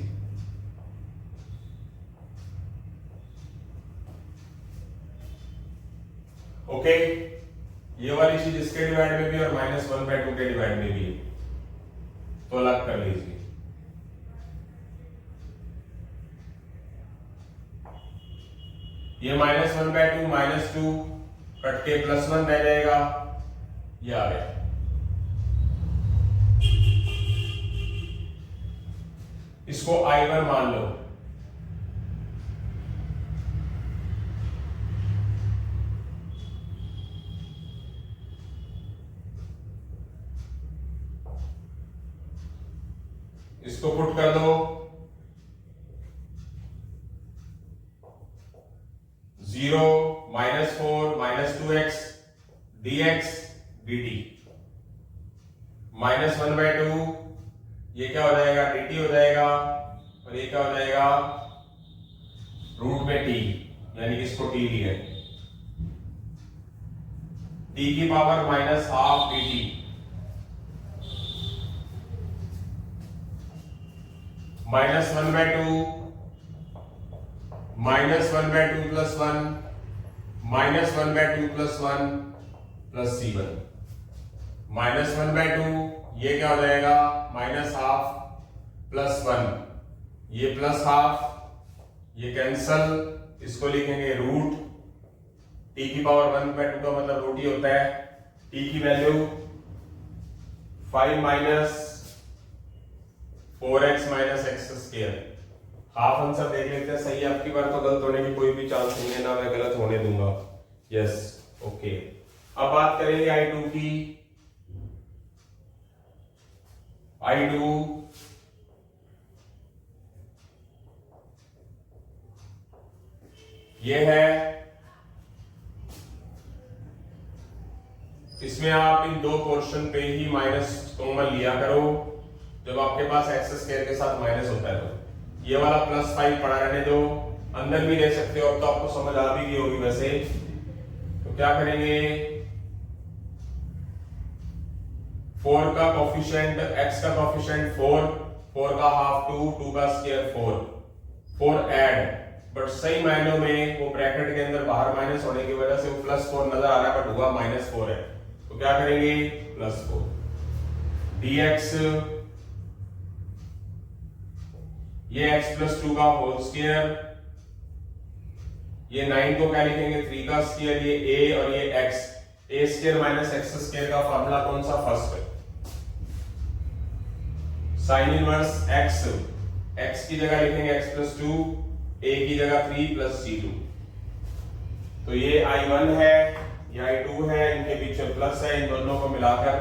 ओके, ये वाली चीज इसके डिवाइड में भी और -1/2 के डिवाइड में भी, तो अलग कर लीजिए। ये -1/2 -2 कट के +1 रह जाएगा, ये आ गया। इसको I1 मान लो, इसको पुट कर दो, 0 -4 -2x dx dt, -1/2 ये क्या हो जाएगा, dt हो जाएगा, और ये क्या हो जाएगा, रूट में t, यानी कि इसको t लिया, t की पावर -12 dt, -1/2 -1/2 + 1 -1/2 + 1 + c1, -1/2 ये क्या हो जाएगा, -12 + 1, ये +12, ये कैंसल, इसको लिखेंगे रूट, t की पावर 1/2 का मतलब रूट ही होता है, t की value 5 - 4x - x²। Half answer देख लेते हैं, सही है आपकी बार, तो गलत होने की कोई भी चांस नहीं है, ना मैं गलत होने दूंगा। Yes, okay. अब बात करेंगे I2 की। I2 ये है, इसमें आप इन दो पोर्शन पे ही माइनस कॉमन लिया करो, जब आपके पास x² के साथ माइनस होता है। तो ये वाला +5 पड़ा रहने दो, अंदर भी ले सकते हो, अब तो आपको समझ आ भी गई होगी वैसे, तो तो क्या करेंगे, 4 का कोफिशिएंट, x का कोफिशिएंट 4, 4 का हाफ 2, 2 का स्क्वायर 4, 4 ऐड, बट सही मायनों में वो ब्रैकेट के अंदर बाहर माइनस होने की वजह से वो +4 नजर आ रहा है, बट हुआ -4 है। तो क्या करेंगे, +4 dx, ये x + 2 का होल स्क्वायर, ये 9 को क्या लिखेंगे, 3 का स्क्वायर, ये a और ये x, a² - x² का फार्मूला कौन सा, फर्स्ट है, साइन इनवर्स x की जगह लिखेंगे x + 2, a की जगह 3 + c2। तो ये I1 है, ये I2 है, इनके बीच में प्लस है, इन दोनों को मिलाकर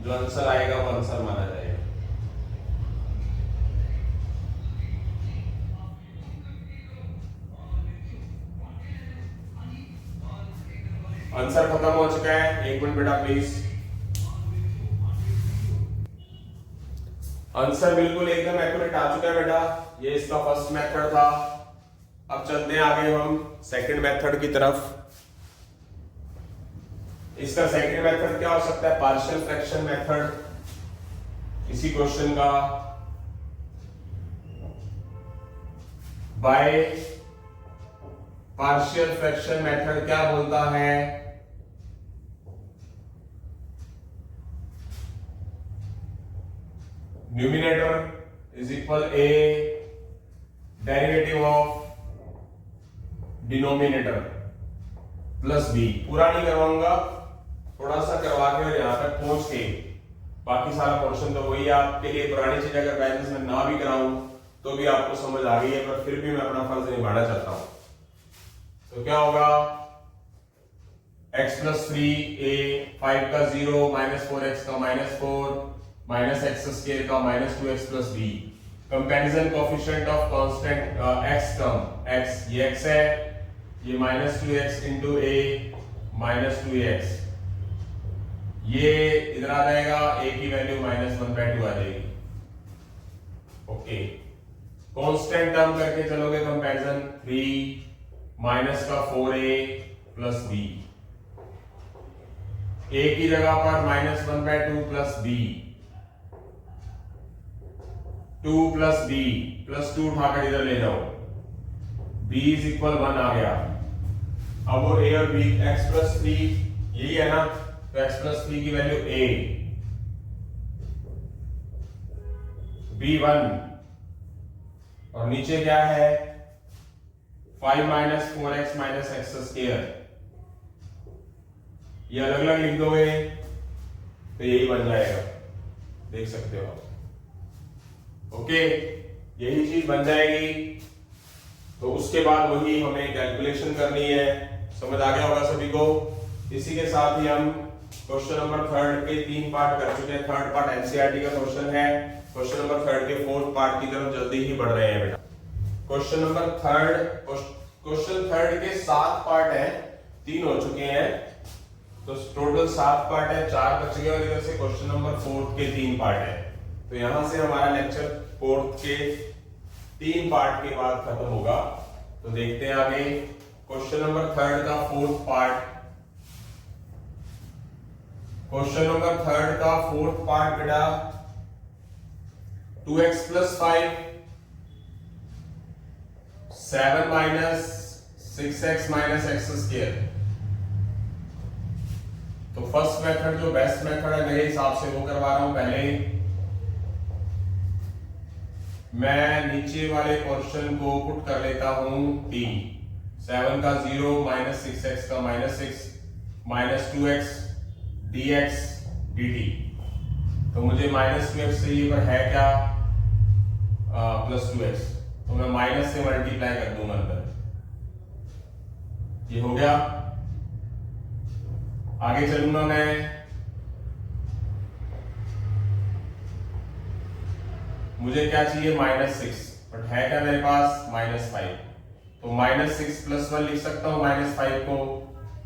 जो आंसर आएगा वो आंसर माना जाएगा। आंसर खत्म हो चुका है, 1 मिनट बेटा प्लीज। आंसर बिल्कुल एकदम एक्यूरेट आ चुका है बेटा, ये इसका फर्स्ट मेथड था। अब चलते हैं आगे हम सेकंड मेथड की तरफ। इसका सेकंड मेथड क्या हो सकता है, पार्शियल फ्रैक्शन मेथड। इसी क्वेश्चन का बाय पार्शियल फ्रैक्शन मेथड क्या बोलता है, numerator is equal A derivative of denominator plus B. पूरा नहीं करवाऊंगा, थोड़ा सा करवा के और यहां तक पहुंच के बाकी सारा पोर्शन तो वही आपके लिए पुरानी चीज अगर बैलेंस में ना भी कराऊं तो भी आपको समझ आ गई है, पर फिर भी मैं अपना फर्ज निभाना चाहता हूं। तो क्या होगा, x + 3a, 5 का 0 -4x का -4 -x² का -2x + b। Comparison coefficient of constant x term, x ये x है, ये -2x * a -2x, ये इधर आ जाएगा, a की वैल्यू -1/2 आ जाएगी। ओके, कांस्टेंट टर्म करके चलोगे कंपैरिजन, 3 माइनस का 4a + b, a की जगह पर -1/2 + b, 2 + b +2 उठाकर इधर ले जाओ, b = 1 आ गया। अब वो a और b, x + 3 यही है ना, तो x + 3 की वैल्यू a, b 1, और नीचे क्या है, 5 - 4x - x²। ये अलग अलग लिख दोगे तो यही बन जाएगा, देख सकते हो आप। ओके, यही चीज बन जाएगी। तो उसके बाद वही हमें कैलकुलेशन करनी है, समझ आ गया होगा सभी को। इसी के साथ ही हम क्वेश्चन नंबर 3 के 3 पार्ट कर चुके हैं। थर्ड पार्ट एनसीईआरटी का क्वेश्चन है, क्वेश्चन नंबर 3 के 4th पार्ट की तरफ जल्दी ही बढ़ रहे हैं बेटा। क्वेश्चन नंबर 3 के 7 पार्ट हैं, 3 हो चुके हैं, तो टोटल 7 पार्ट है, 4 बच गए, और इधर से क्वेश्चन नंबर 4 के 3 पार्ट है। तो यहां से हमारा लेक्चर 4th के 3 पार्ट के बाद खत्म होगा। तो देखते हैं आगे क्वेश्चन नंबर 3 का 4th पार्ट। क्वेश्चन नंबर 3 का 4th पार्ट बेटा, 2x + 5 7 - 6x - x²। तो फर्स्ट मेथड जो बेस्ट मेथड है मेरे हिसाब से वो करवा रहा हूं। पहले मैं नीचे वाले पोर्शन को पुट कर लेता हूं 3, 7 का 0 -6x का -6 -2x dx dt। तो मुझे -2x से ये पर है क्या, +2x, तो मैं माइनस से मल्टीप्लाई कर दूंगा अंदर, ये हो गया। आगे चलूंगा मैं, मुझे क्या चाहिए, -6, बट है क्या मेरे पास, -5, तो -6 + 1 लिख सकता हूं, -5 को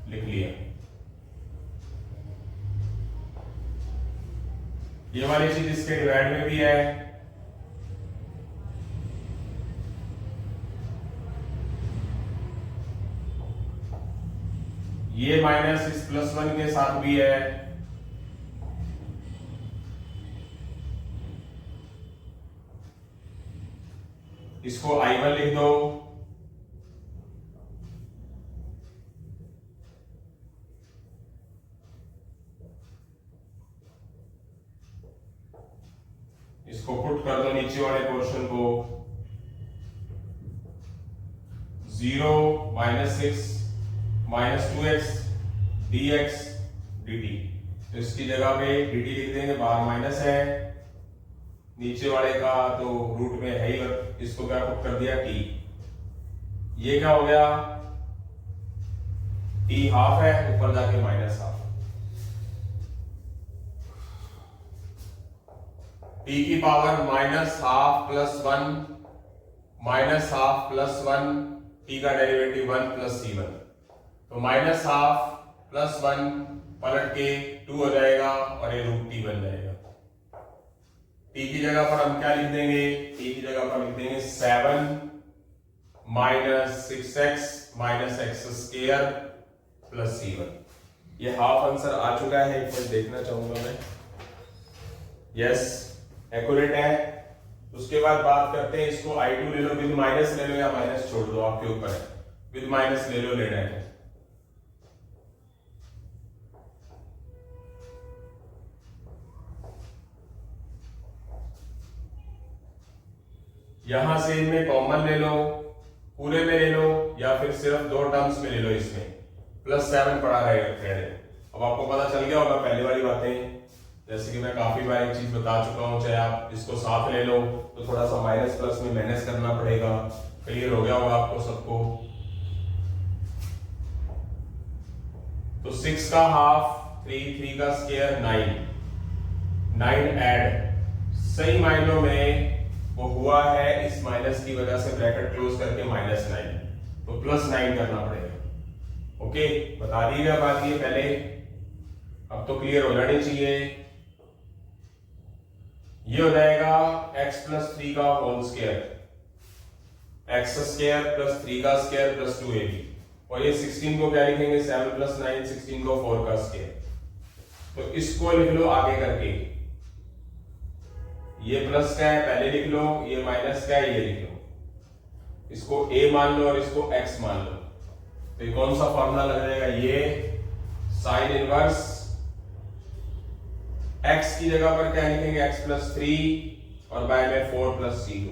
लिख लिया। ये वाली चीज इसके डिवाइड में भी है, ये माइनस इस +1 के साथ भी है, इसको I1 लिख दो, इसको पुट कर दो नीचे वाले पोर्शन को, 0 -6 -2x dx dt। तो इसकी जगह पे dt लिख देंगे, बाहर माइनस है, नीचे वाले का तो रूट में है ही, इसको क्या पुट कर दिया t। ये क्या हो गया, t हाफ है, ऊपर जाके माइनस हाफ, t की पावर -½ + 1 -½ + 1, t का डेरिवेटिव 1 + c1, तो -½ + 1 पलट के 2 हो जाएगा और ये रूट t बन जाएगा। t की जगह पर हम क्या लिख देंगे, t की जगह पर लिख देंगे 7 - 6x - x² + c1। ये हाफ आंसर आ चुका है, एक बार देखना चाहूंगा मैं। यस, एक्यूरेट है। उसके बाद बात करते हैं, इसको I2 ले लो, विद माइनस ले लो या माइनस छोड़ दो, आपके ऊपर है, विद माइनस ले लो, लेना है। यहां से इनमें कॉमन ले लो, पूरे में ले लो, या फिर सिर्फ 2 टर्म्स में ले लो, इसमें +7 पड़ा रहेगा। अब आपको पता चल गया होगा पहले वाली बातें, जैसे कि मैं काफी बार एक चीज बता चुका हूं, चाहे आप इसको साथ ले लो तो थोड़ा सा माइनस प्लस में मैनेज करना पड़ेगा। क्लियर हो गया होगा आपको सबको। तो 6 का हाफ 3, 3 का स्क्वायर 9 ऐड, सही मायनों में वो हुआ है इस माइनस की वजह से, ब्रैकेट क्लोज करके -9, तो +9 करना पड़ेगा। ओके, बता दी गया बात ये पहले, अब तो क्लियर हो जानी चाहिए। ये हो जाएगा x + 3 का होल स्क्वायर, x² + 3 का स्क्वायर + 2ab, और ये 16 को क्या लिखेंगे, 7 + 9, 16 को 4 का स्क्वायर। तो इसको लिख लो आगे करके, ये प्लस का है पहले लिख लो, ये माइनस का है ये लिख लो, इसको a मान लो और इसको x मान लो। तो ये कौन सा फॉर्मूला लग जाएगा, ये साइन इनवर्स x की जगह पर क्या लिखेंगे, x + 3 और बाय में 4 + c2।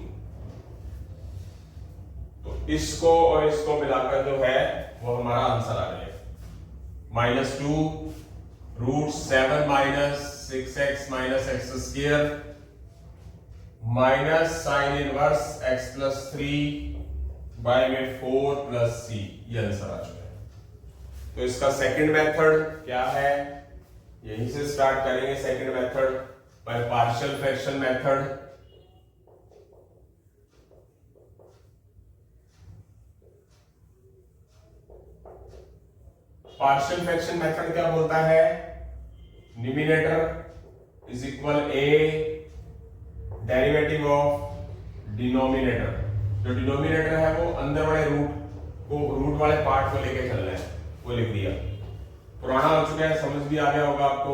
तो इसको और इसको मिलाकर जो है वो हमारा आंसर आ जाएगा, -2 √7 - 6x - x² minus sine inverse x + 3 by में 4 + c। ये आंसर आ चुका है। तो इसका सेकंड मेथड क्या है, यहीं से स्टार्ट करेंगे। Second method by partial fraction method. Partial fraction method क्या बोलता है, numerator is equal a derivative of denominator. जो डिनोमिनेटर है वो अंदर वाले रूट वाले पार्ट को लेके चल रहा है, वो लिख दिया। पुराना हो चुका है, समझ भी आ गया होगा आपको।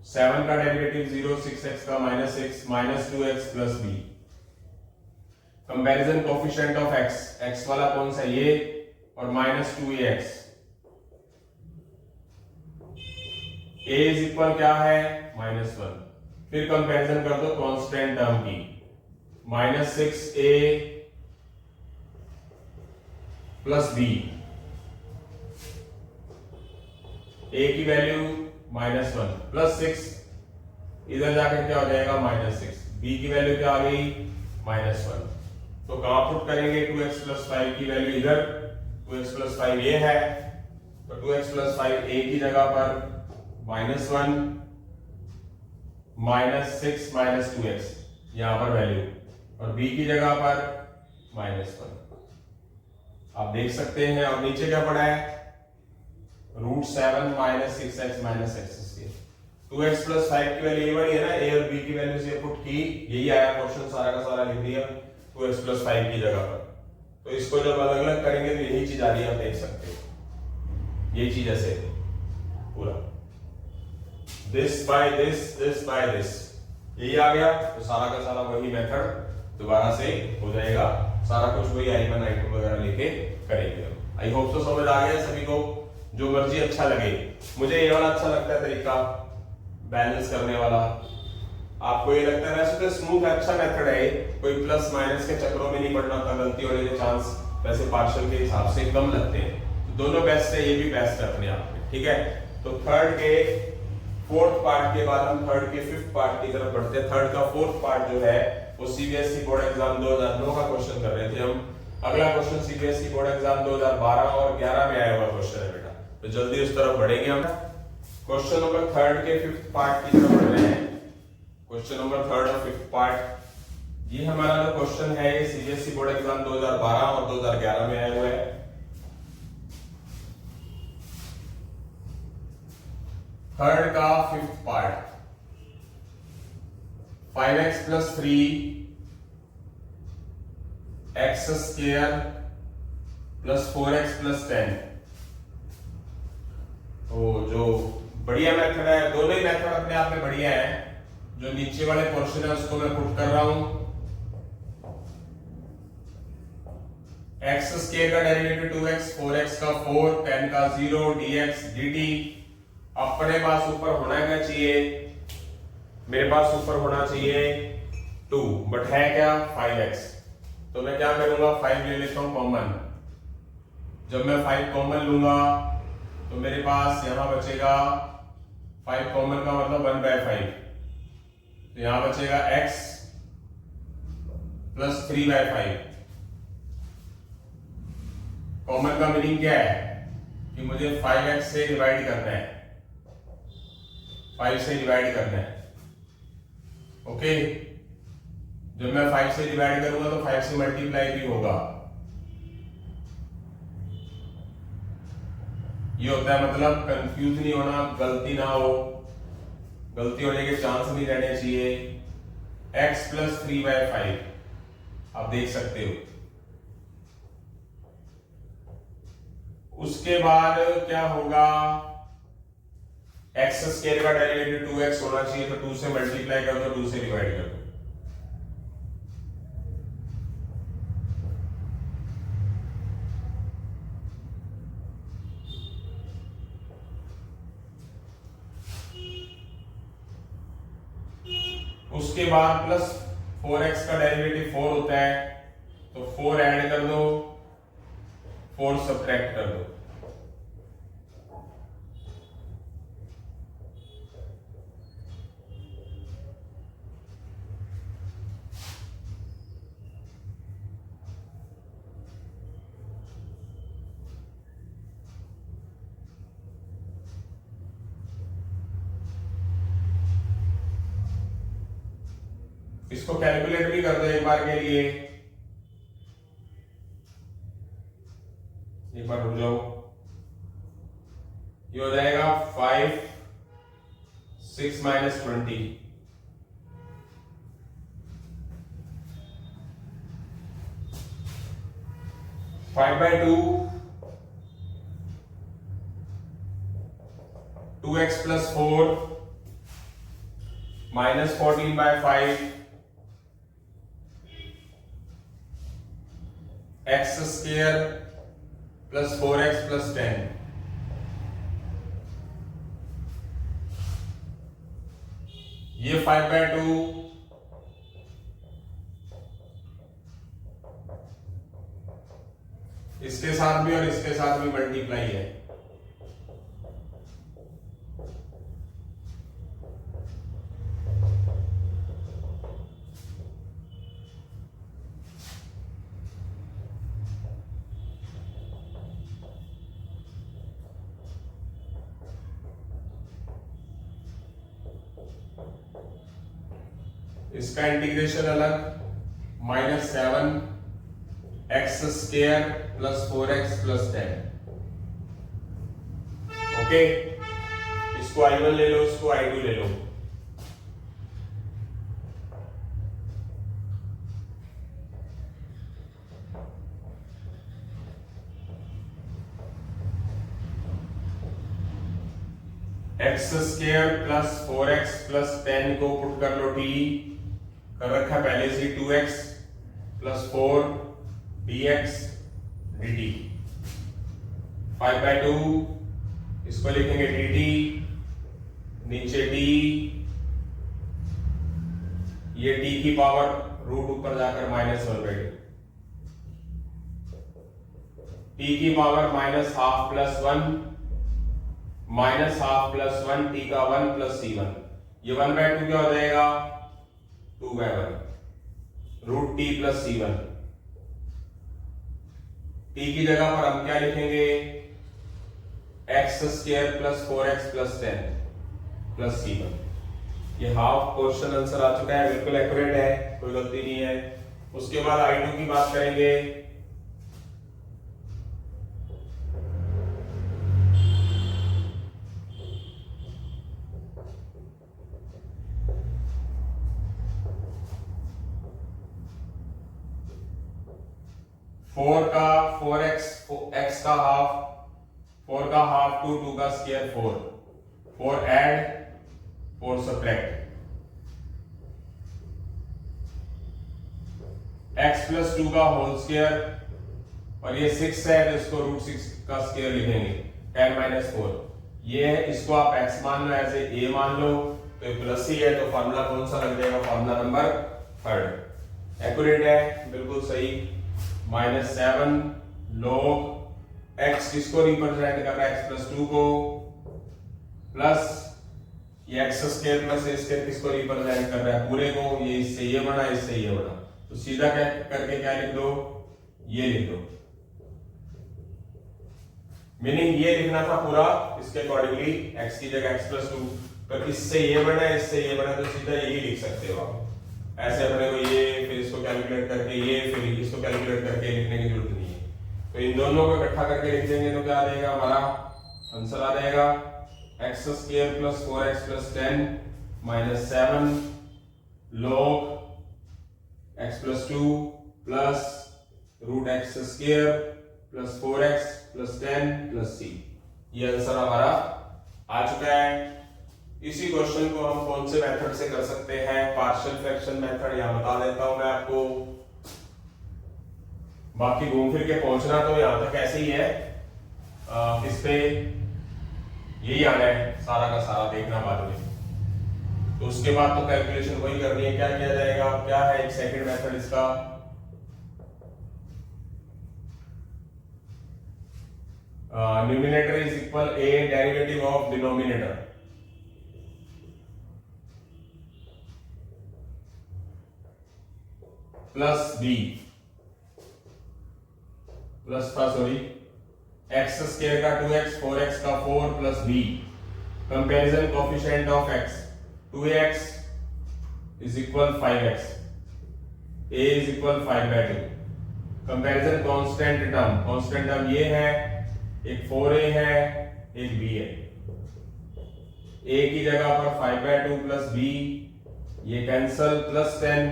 7 का डेरिवेटिव 0, 6x का -6 -2x + b। Comparison coefficient of x वाला कौन सा, ये, और -2ax। a इज इक्वल क्या है, -1। फिर कंपैरिजन कर दो कांस्टेंट टर्म की, -6a + b, a की वैल्यू -1 +6, इधर जाकर क्या हो जाएगा -6, b की वैल्यू क्या आ गई -1। तो कहां पुट करेंगे, 2x + 5 की वैल्यू इधर, 2x + 5 ये है, तो 2x + 5 a की जगह पर -1 -6 -2x यहां पर वैल्यू, और b की जगह पर -1 आप देख सकते हैं। और नीचे क्या पड़ा है, √7 - 6x - x²। 2x + 5 की वैल्यू ये वाली है ना, a और b की वैल्यू से पुट की, यही आया क्वेश्चन, सारा का सारा लिख दिया 2x + 5 की जगह पर। तो इसको जब अलग अलग करेंगे तो यही चीज आ रही है, आप देख सकते हो। ये चीज ऐसे पूरा दिस बाय दिस यही आ गया, तो सारा का सारा वही मेथड दोबारा से हो जाएगा, सारा कुछ वही I1 I2 वगैरह लेके करेंगे। आई होप तो समझ आ गया सभी को, जो मर्जी अच्छा लगे। मुझे ये वाला अच्छा लगता है तरीका, बैलेंस करने वाला। आपको ये लगता है वैसे तो स्मूथ अच्छा मेथड है, कोई प्लस माइनस के चक्रों में नहीं पड़ना होता, गलती होने के चांस वैसे पार्शियल के हिसाब से कम लगते हैं, तो दोनों बेस्ट है, ये भी बेस्ट है अपने आप में, ठीक है। तो थर्ड के फोर्थ पार्ट के बाद हम थर्ड के फिफ्थ पार्ट की तरफ बढ़ते हैं। थर्ड का फोर्थ पार्ट जो है वो सीबीएसई बोर्ड एग्जाम 2009 का क्वेश्चन कर रहे थे हम। अगला क्वेश्चन सीबीएसई बोर्ड एग्जाम 2012 और 11 में आया हुआ क्वेश्चन है बेटा, तो जल्दी उस तरफ बढ़ेंगे हम। क्वेश्चन नंबर थर्ड के फिफ्थ पार्ट की तरफ बढ़ रहे हैं। क्वेश्चन नंबर थर्ड और फिफ्थ पार्ट, ये हमारा जो क्वेश्चन है ये सीबीएसई बोर्ड एग्जाम 2012 और 2011 में आया हुआ है। थर्ड का fifth part, 5x plus 3 x square plus 4x plus 10। तो जो बढ़िया मेथड है, दोनों ही मेथड अपने आप में बढ़िया है। जो नीचे वाले पोर्शन है उसको मैं पुट कर रहा हूं, एक्स स्क्वायर का डेरिवेटिव 2x, 4x का 4, 10 का 0, dx dt। अपने पास ऊपर होना क्या चाहिए, मेरे पास ऊपर होना चाहिए 2, बट है क्या 5x, तो मैं क्या करूंगा 5 ले लेता हूं कॉमन। जब मैं 5 कॉमन लूंगा तो मेरे पास यहां बचेगा 5 कॉमन का मतलब 1/5, तो यहां बचेगा x प्लस 3/5। कॉमन का मीनिंग क्या है कि मुझे 5x से डिवाइड करना है, 5 से डिवाइड करना है, ओके। जब मैं 5 से डिवाइड करूंगा तो 5 से मल्टीप्लाई भी होगा। ये होता है मतलब कंफ्यूज नहीं होना, गलती ना हो, गलती होने के चांस नहीं रहने चाहिए। x प्लस 3/5 आप देख सकते हो। उसके बाद क्या होगा, एक्स स्क्वायर का डेरिवेटिव 2x होना चाहिए, तो 2 से मल्टीप्लाई कर दो, 2 से डिवाइड कर दो। उसके बाद प्लस 4x का डेरिवेटिव 4 होता है, तो 4 ऐड कर दो, 4 सब्ट्रैक्ट कर दो। इसको कैलकुलेट भी कर दो एक बार के लिए, एक बार रुक जाओ। ये हो जाएगा 5 6 minus 20, 5/2 2x plus 4 minus 14/5 x square plus 4x plus 10। ये 5/2 इसके साथ भी और इसके साथ भी मल्टीप्लाई है, इसका इंटीग्रेशन अलग, -7 x square plus 4x plus 10, okay. इसको I1 ले लो, इसको I2 ले लो। X square plus 4x plus 10 को पुट कर लो t, कर रखा पहले से 2x प्लस 4 dx dt, 5/2 इसको लिखेंगे dt, नीचे d, ये t की पावर रूट ऊपर जाकर -1/2, t की पावर -½ प्लस 1, -½ प्लस 1, t का 1 प्लस c1, ये 1/2 क्या हो जाएगा 2/1, root t plus c1। t की जगह पर हम क्या लिखेंगे, x square plus 4x plus 10 plus c1। ये हाफ क्वेश्चन आंसर आ चुका है, बिल्कुल एक्यूरेट है, कोई गलती नहीं है। उसके बाद I2 की बात करेंगे। x का हाफ, 4 का हाफ 2, 2 का square 4, 4 add 4 subtract, x plus 2 का होल स्क्वायर, और ये 6 है तो इसको रूट 6 का स्क्वायर लिखेंगे, 10 माइनस 4। ये है, इसको आप x मान लो, ऐसे a मान लो, तो प्लस ही है, तो फार्मूला कौन सा लग जाएगा, फार्मूला नंबर 3। एक्यूरेट है, बिल्कुल सही। -7 log x किसको रिप्रेजेंट कर रहा है, x प्लस 2 को, प्लस ये x square plus a square किसको रिप्रेजेंट कर रहा है, पूरे को, ये इससे ये बना, इससे ये बना, तो सीधा क्या करके क्या लिख दो, ये लिख दो। मीनिंग ये लिखना था पूरा इसके अकॉर्डिंगली, x की जगह x प्लस 2, पर इससे ये बना, इससे ये बना, तो सीधा यही लिख सकते हो आप। ऐसे अपने को ये, फिर इसको कैलकुलेट करके ये, फिर इसको कैलकुलेट करके लिखने की जरूरत नहीं है। तो इन दोनों को इकट्ठा करके लिख देंगे तो क्या आ जाएगा, हमारा आंसर आ जाएगा X square plus 4x plus 10 -7 log x plus 2 plus root x square plus 4x plus 10 plus c। ये आंसर हमारा आ चुका है। इसी क्वेश्चन को हम कौन से मेथड से कर सकते हैं, पार्शियल फ्रैक्शन मेथड, यहां बता देता हूं मैं आपको। बाकी घूम फिर के पहुंचना तो यहां तक ऐसे ही है, इस पे यही आना है, सारा का सारा देखना बाद में। तो उसके बाद तो कैलकुलेशन वही करनी है। क्या किया जाएगा, क्या है एक सेकंड मेथड इसका, numerator is equal a derivative of denominator plus b plus था सॉरी x स्क्वायर का 2x 4x का 4 plus b, comparison coefficient of x 2x is equal 5x, a is equal 5/2, comparison constant term ये है, एक 4a है, एक b है। a की जगह पर 5/2 प्लस b, ये कैंसल, प्लस 10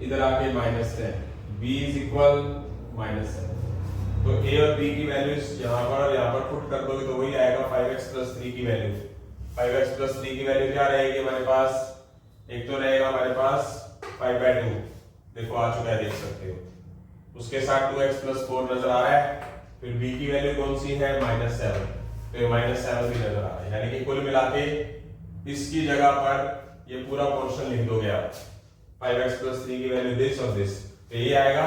इधर आके -10, b इज इक्वल -7। तो a और b की वैल्यूज यहाँ पर पुट कर दोगे तो वही आएगा 5x प्लस 3 की वैल्यू। 5x प्लस 3 की वैल्यू क्या रहेगी हमारे पास, एक तो रहेगा हमारे पास 5/2, देखो आ चुका है, देख सकते हो। उसके साथ 2x प्लस 4 नजर आ रहा है, फिर b की वैल्यू कौन सी है, -7, तो ये -7 भी नजर आ रहा है। यानी कि कुल मिला के इसकी जगह पर ये पूरा पोर्शन लिख दोगे आप, 5x प्लस 3 की वैल्यू दिस और दिस, तो ये आएगा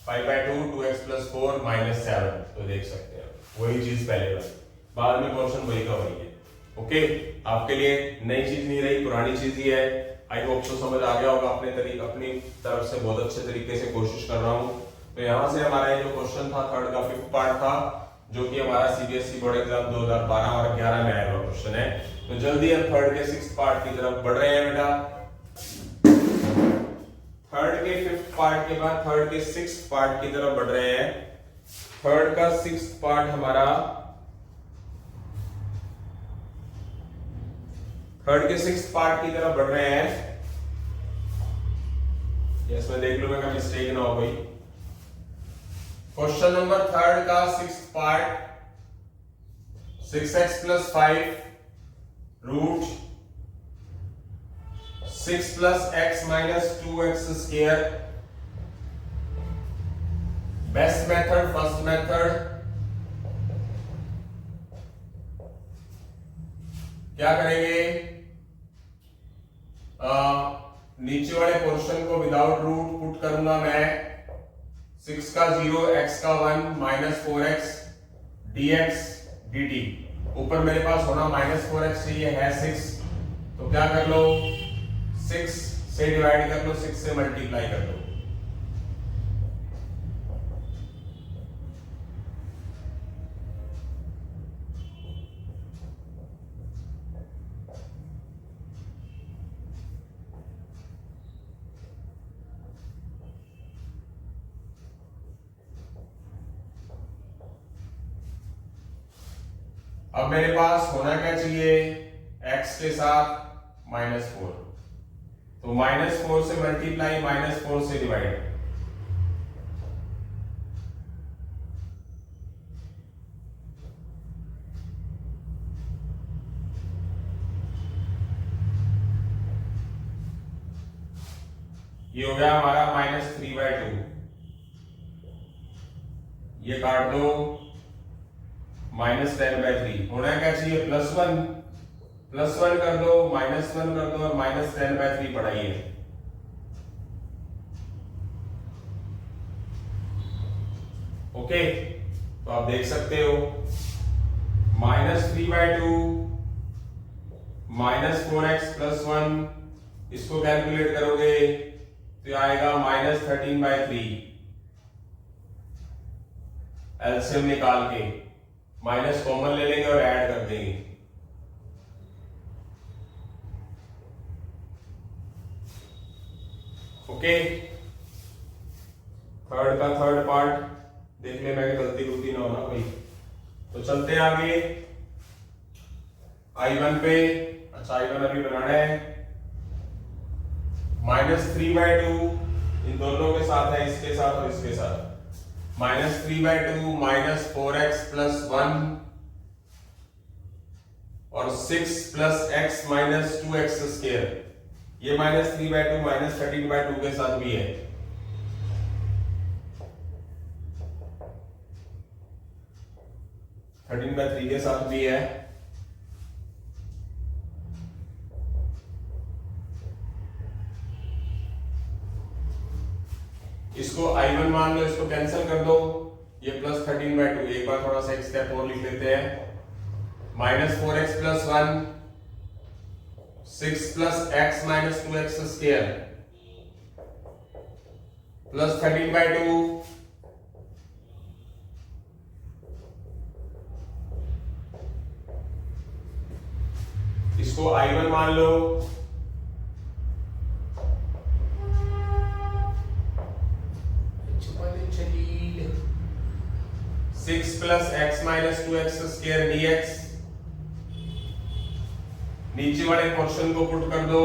5/2 2x प्लस 4 -7। तो देख सकते हैं वही चीज पहले वाली, बाद में क्वेश्चन वही का वही है। ओके, आपके लिए नई चीज नहीं रही, पुरानी चीज ही है। आई होप सो समझ आ गया होगा, अपनी तरफ से बहुत अच्छे तरीके से कोशिश कर रहा हूँ। तो यहाँ से हमारा ये जो क्वेश्चन था थर्ड का 5th पार्ट था, जो कि हमारा सीबीएसई बोर्ड एग्जाम 2012 और 11 में आया हुआ क्वेश्चन है। तो जल्दी हम थर्ड के 6th पार्ट की तरफ बढ़ रहे हैं बेटा। थर्ड के 5th पार्ट के बाद थर्ड के 6th पार्ट की तरफ बढ़ रहे हैं। थर्ड का 6th पार्ट हमारा, थर्ड के 6th पार्ट की तरफ बढ़ रहे हैं। इसमें देख लो मैं कहीं मिस्टेक ना हो गई। क्वेश्चन नंबर थर्ड का 6th part, 6x plus 5 root 6 plus X minus 2x square. Best method, first method, क्या करेंगे, नीचे वाले पोर्शन को विदाउट रूट पुट करूंगा मैं। 6 का 0, x का 1, माइनस 4x dx dt। ऊपर मेरे पास होना माइनस 4x चाहिए, है 6, तो क्या कर लो, 6 से डिवाइड कर लो, 6 से मल्टीप्लाई कर लो। अब मेरे पास होना क्या चाहिए, x के साथ -4, तो -4 से मल्टीप्लाई, -4 से डिवाइड। ये हो गया हमारा -3/2। ये काट दो, -10/3। होना क्या चाहिए, +1, +1 कर दो, -1 कर दो और -10/3 पढ़ाइए। ओके, तो आप देख सकते हो -3/2 -4x + 1, इसको कैलकुलेट करोगे तो आएगा -13/3। एलसीएम निकाल के माइनस कॉमन ले लेंगे और ऐड कर देंगे। ओके, थर्ड का थर्ड पार्ट देख ले, मैं गलती गुलती ना होना भाई। तो चलते हैं आगे I1 पे। अच्छा, I1 अभी बनाना है। -3/2 इन दोनों के साथ है, इसके साथ और इसके साथ। -3/2 -4x + 1 और 6 + x - 2x स्क्वायर। ये -3/2 -13/2 के साथ भी है। (13/3) के साथ भी है। इसको I1 मान लो, इसको कैंसिल कर दो, ये +13/2। एक बार थोड़ा सा एक स्टेप और लिख लेते हैं। -4x + 1 6 + x - 2x square plus 13/2 इसको I1 मान लो। Six plus x - 2x square dx। नीचे वाले पोर्शन को पुट कर दो।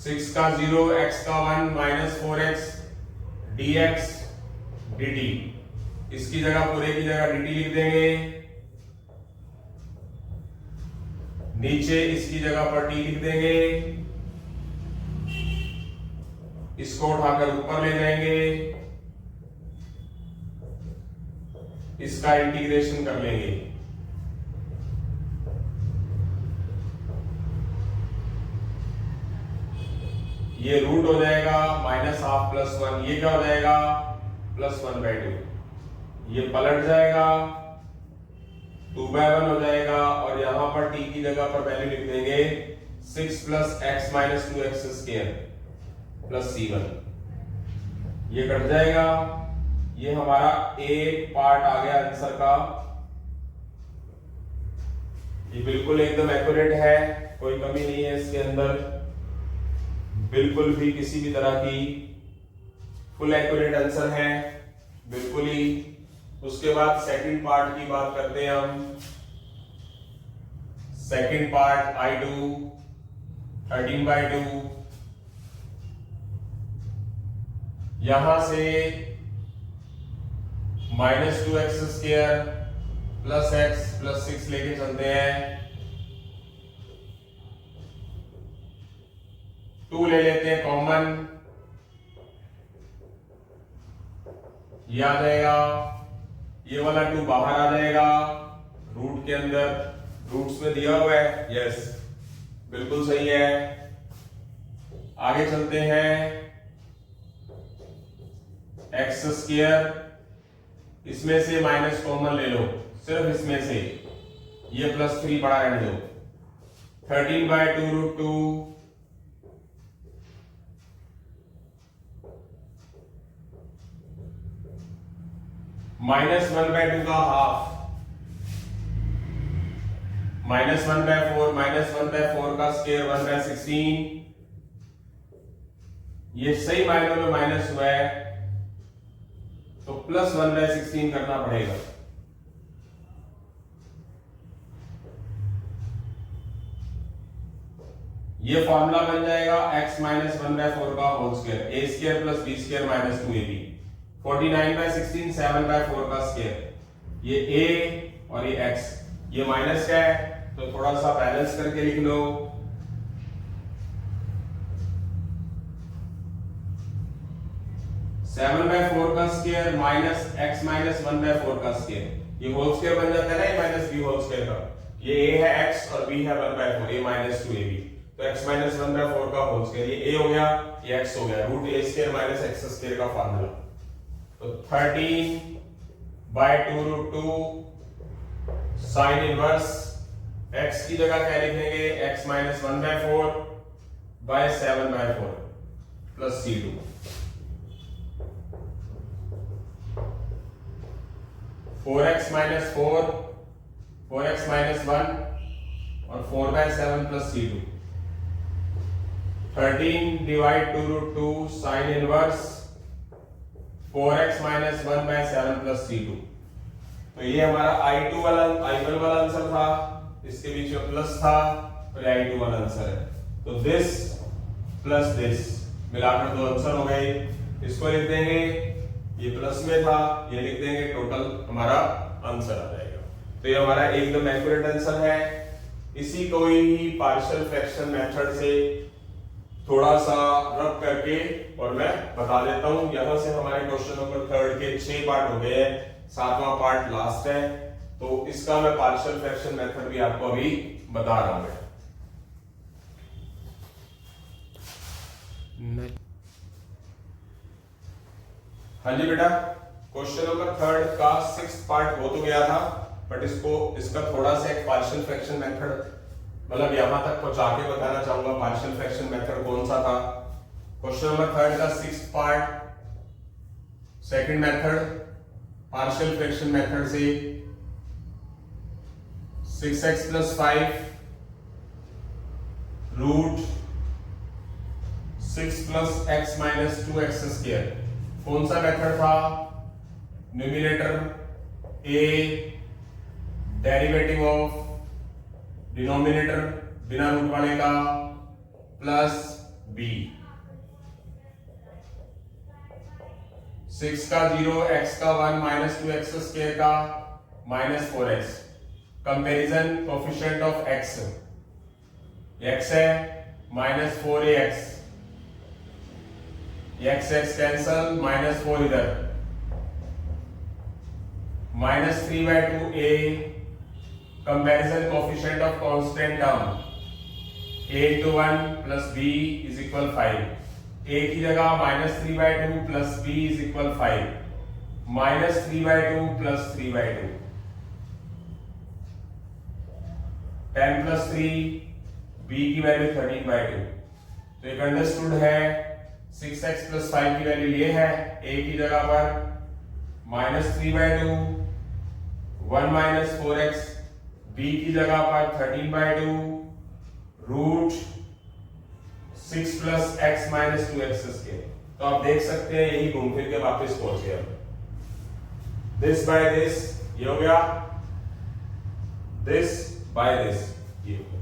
6 का 0, x का 1, -4x dx dt। इसकी जगह, पूरे की जगह dt लिख देंगे, नीचे इसकी जगह पर t लिख देंगे। इसको उठाकर ऊपर ले जाएंगे, इसका इंटीग्रेशन कर लेंगे। ये रूट हो जाएगा -½ + 1। ये क्या हो जाएगा, +1/2। ये पलट जाएगा, 2/1 हो जाएगा और यहां पर t की जगह पर वैल्यू लिख देंगे 6 + x - 2x स्क्वायर + c1। ये कट जाएगा। ये हमारा ए पार्ट आ गया आंसर का। ये बिल्कुल एकदम एक्यूरेट है, कोई कमी नहीं है इसके अंदर, बिल्कुल भी किसी भी तरह की, फुल एक्यूरेट आंसर है बिल्कुल ही। उसके बाद सेकंड पार्ट की बात करते हैं हम। Second part I2 13/2। यहां से -2x square plus X plus 6 लेके चलते हैं, 2 ले लेते हैं कॉमन, ये आ जाएगा, ये वाला 2 बाहर आ जाएगा रूट के अंदर, रूट्स में दिया हुआ है, यस बिल्कुल सही है। आगे चलते हैं, एक्स स्क्वायर, इसमें से माइनस कॉमन ले लो, सिर्फ इसमें से, ये प्लस 3 बड़ा रहने दो, 13/2 रूट 2 -1/2 का हाफ, -1/4 -1/4 का स्क्वायर 1/16, ये सही मायनों में माइनस हुआ है तो प्लस 1/16 करना पड़ेगा। ये फॉर्मूला बन जाएगा x माइनस 1/4 का whole square, a square plus b square minus 2ab, 49/16 7/4 का स्क्वायर, ये a और ये x, ये माइनस का है तो थोड़ा सा बैलेंस करके लिख लो, 7/4 का स्क्वायर माइनस x माइनस 1/4 का स्क्वायर, ये होल स्क्वायर बन जाता है ना, ये माइनस b होल स्क्वायर का, ये a है x और b है 1/4, a माइनस 2ab, तो x माइनस 1/4 का होल स्क्वायर, ये a हो गया, ये x हो गया, root a square minus x square का फार्मूला, तो 13/2 रूट 2 साइन इनवर्स x की जगह क्या लिखेंगे, x minus 1/4 by 7/4 plus c2, 4x minus 4, 4x minus 1 और 4/7 plus c2, 13/2 root 2 sine inverse 4x minus 1/7 plus c2, तो ये हमारा i1 वाला आंसर था, इसके बीच में प्लस था और i2 वाला आंसर है, तो दिस प्लस दिस मिलाकर 2 आंसर हो गए, इसको लिख देंगे, ये प्लस में था, ये लिख देंगे, टोटल हमारा आंसर आ जाएगा, तो ये हमारा एकदम एक्यूरेट आंसर है। इसी को ही पार्शियल फ्रैक्शन मेथड से थोड़ा सा रब करके और मैं बता देता हूं, यहां से हमारे क्वेश्चन नंबर 3 के 6 पार्ट हो गए हैं, 7वां पार्ट लास्ट है, तो इसका मैं पार्शियल फ्रैक्शन मेथड भी आपको अभी बता रहा हूं। हाँ जी बेटा, क्वेश्चन नंबर 3 का 6th पार्ट हो तो गया था, बट इसका थोड़ा सा एक पार्शियल फ्रैक्शन मेथड, मतलब यहां तक पहुंचा के बताना चाहूंगा पार्शियल फ्रैक्शन मेथड कौन सा था। क्वेश्चन नंबर 3 का 6th part, second method partial fraction method से 6x plus 5 root 6 plus x minus 2x square, कौन सा मेथड था, numerator a, derivative of denominator बिना रूट वाले का प्लस b, 6 का 0, x का 1 माइनस 2x स्क्वायर का minus 4x, comparison coefficient of x, x है minus 4ax, x cancel, minus 4 इधर, minus 3/2a, comparison coefficient of constant term a into 1 plus b is equal 5, a की जगह minus 3/2 plus b is equal 5, minus 3/2 plus 3/2, 10 plus 3, b की value 13/2, तो एक understood है 6x plus 5 की value ये है, a की जगह पर माइनस 3/2, 1 माइनस 4x, b की जगह पर 13/2 root 6 plus x minus 2x square, तो आप देख सकते हैं यही घूम फिर के वापस पहुंच गया, दिस बाय दिस ये हो गया, दिस बाय दिस ये हो गया,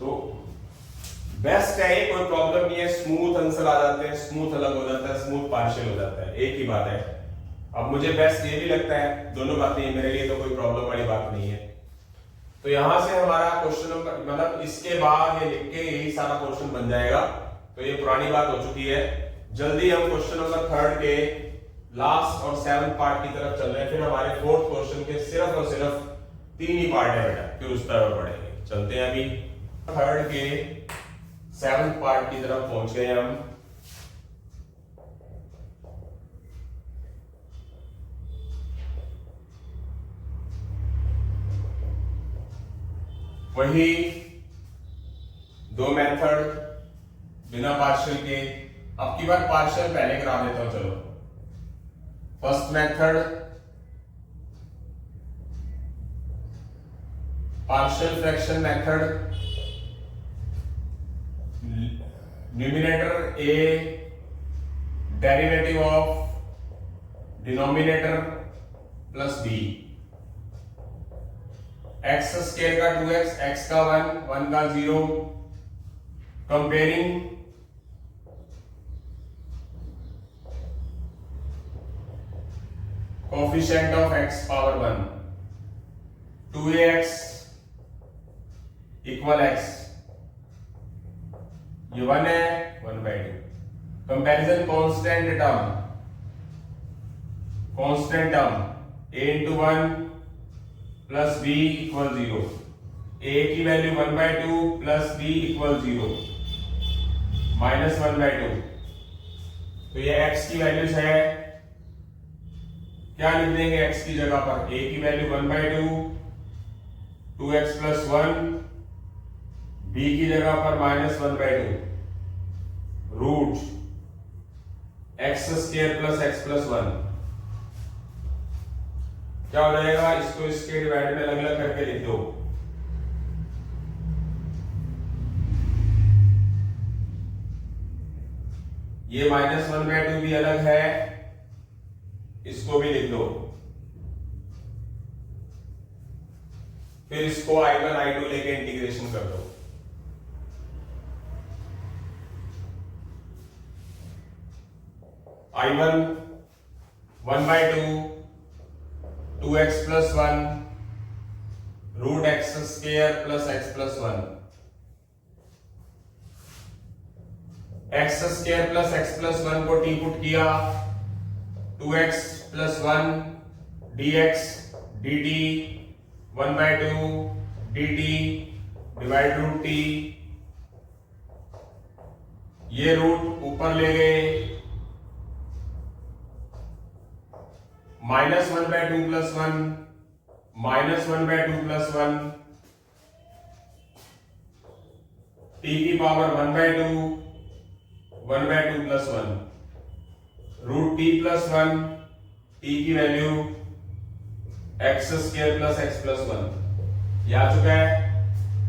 तो बेस्ट है, कोई प्रॉब्लम नहीं है, स्मूथ आंसर आ जाते हैं, स्मूथ अलग हो जाता है, स्मूथ पार्शियल हो जाता है, एक ही बात है। अब मुझे बेस्ट ये भी लगता है, दोनों बातें मेरे लिए तो कोई प्रॉब्लम वाली बात नहीं है। तो यहां से हमारा क्वेश्चन मतलब इसके बाद ये लिख के यही सारा क्वेश्चन बन जाएगा। तो ये पुरानी बात हो चुकी है। जल्दी हम क्वेश्चन नंबर 3 के लास्ट और 7th पार्ट की तरफ चल रहे हैं। फिर हमारे 4th क्वेश्चन के सिर्फ और सिर्फ 3 ही पार्ट है बेटा, फिर उस तरफ पढ़ेंगे। चलते हैं अभी 3rd के 7th पार्ट की तरफ पहुंच गए हम। वही 2 मेथड बिना पार्शियल के। अब की बार पार्शियल पहले करा देता हूं। चलो, first method partial fraction method, numerator A derivative of denominator plus B, X square का 2x, x का 1, 1 का 0, comparing coefficient of x power 1, 2ax equal x, ये 1 है, 1/2। Comparison constant term a into 1 plus b equal 0, a की value 1/2 plus b equal 0 minus 1/2। तो ये x की values है, क्या लिख देंगे x की जगह पर? a की वैल्यू 1/2, 2x प्लस 1, b की जगह पर minus 1/2, root x square plus x plus 1। क्या हो जाएगा? इसको इसके डिवाइड में अलग अलग करके लिख दो। ये माइनस 1/2 भी अलग है, इसको भी लिख दो। फिर इसको I1 I2 लेके इंटीग्रेशन कर दो। I1 1/2 2x plus 1 root x square plus x plus 1, x square plus x plus 1 को टी पुट किया, 2x plus 1 dx dt 1/2 dt divide root t, ये रूट ऊपर ले गए, minus 1/2 plus 1 minus 1/2 plus 1 t की power 1/2 1/2 plus 1 root t plus 1 t की value x square plus x plus 1 ये आ चुका है।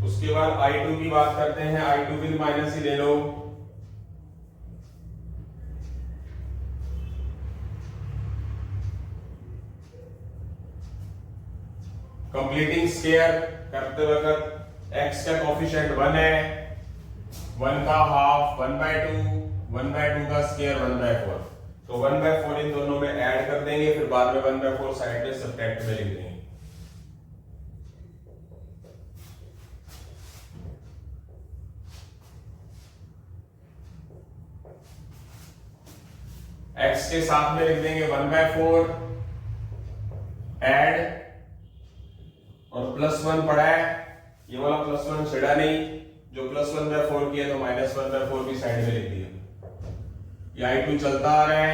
उसके बाद I2 की बात करते हैं। I2 भी माइनस ही ले लो। कंप्लीटिंग स्क्वायर करते वक्त x का कोफिशिएंट 1 है, 1 का हाफ 1/2, 1/2 का स्क्वायर 1/4। तो 1/4 इन दोनों में ऐड कर देंगे, फिर बाद में 1/4 साइड में सब्ट्रैक्ट में लिख देंगे। x के साथ में लिख देंगे 1/4 ऐड, और प्लस 1 पड़ा है, ये वाला प्लस 1 छिड़ा नहीं, जो प्लस 1/4 किया तो माइनस 1/4 भी साइड में लिख दिया। ये I2 चलता आ रहा है,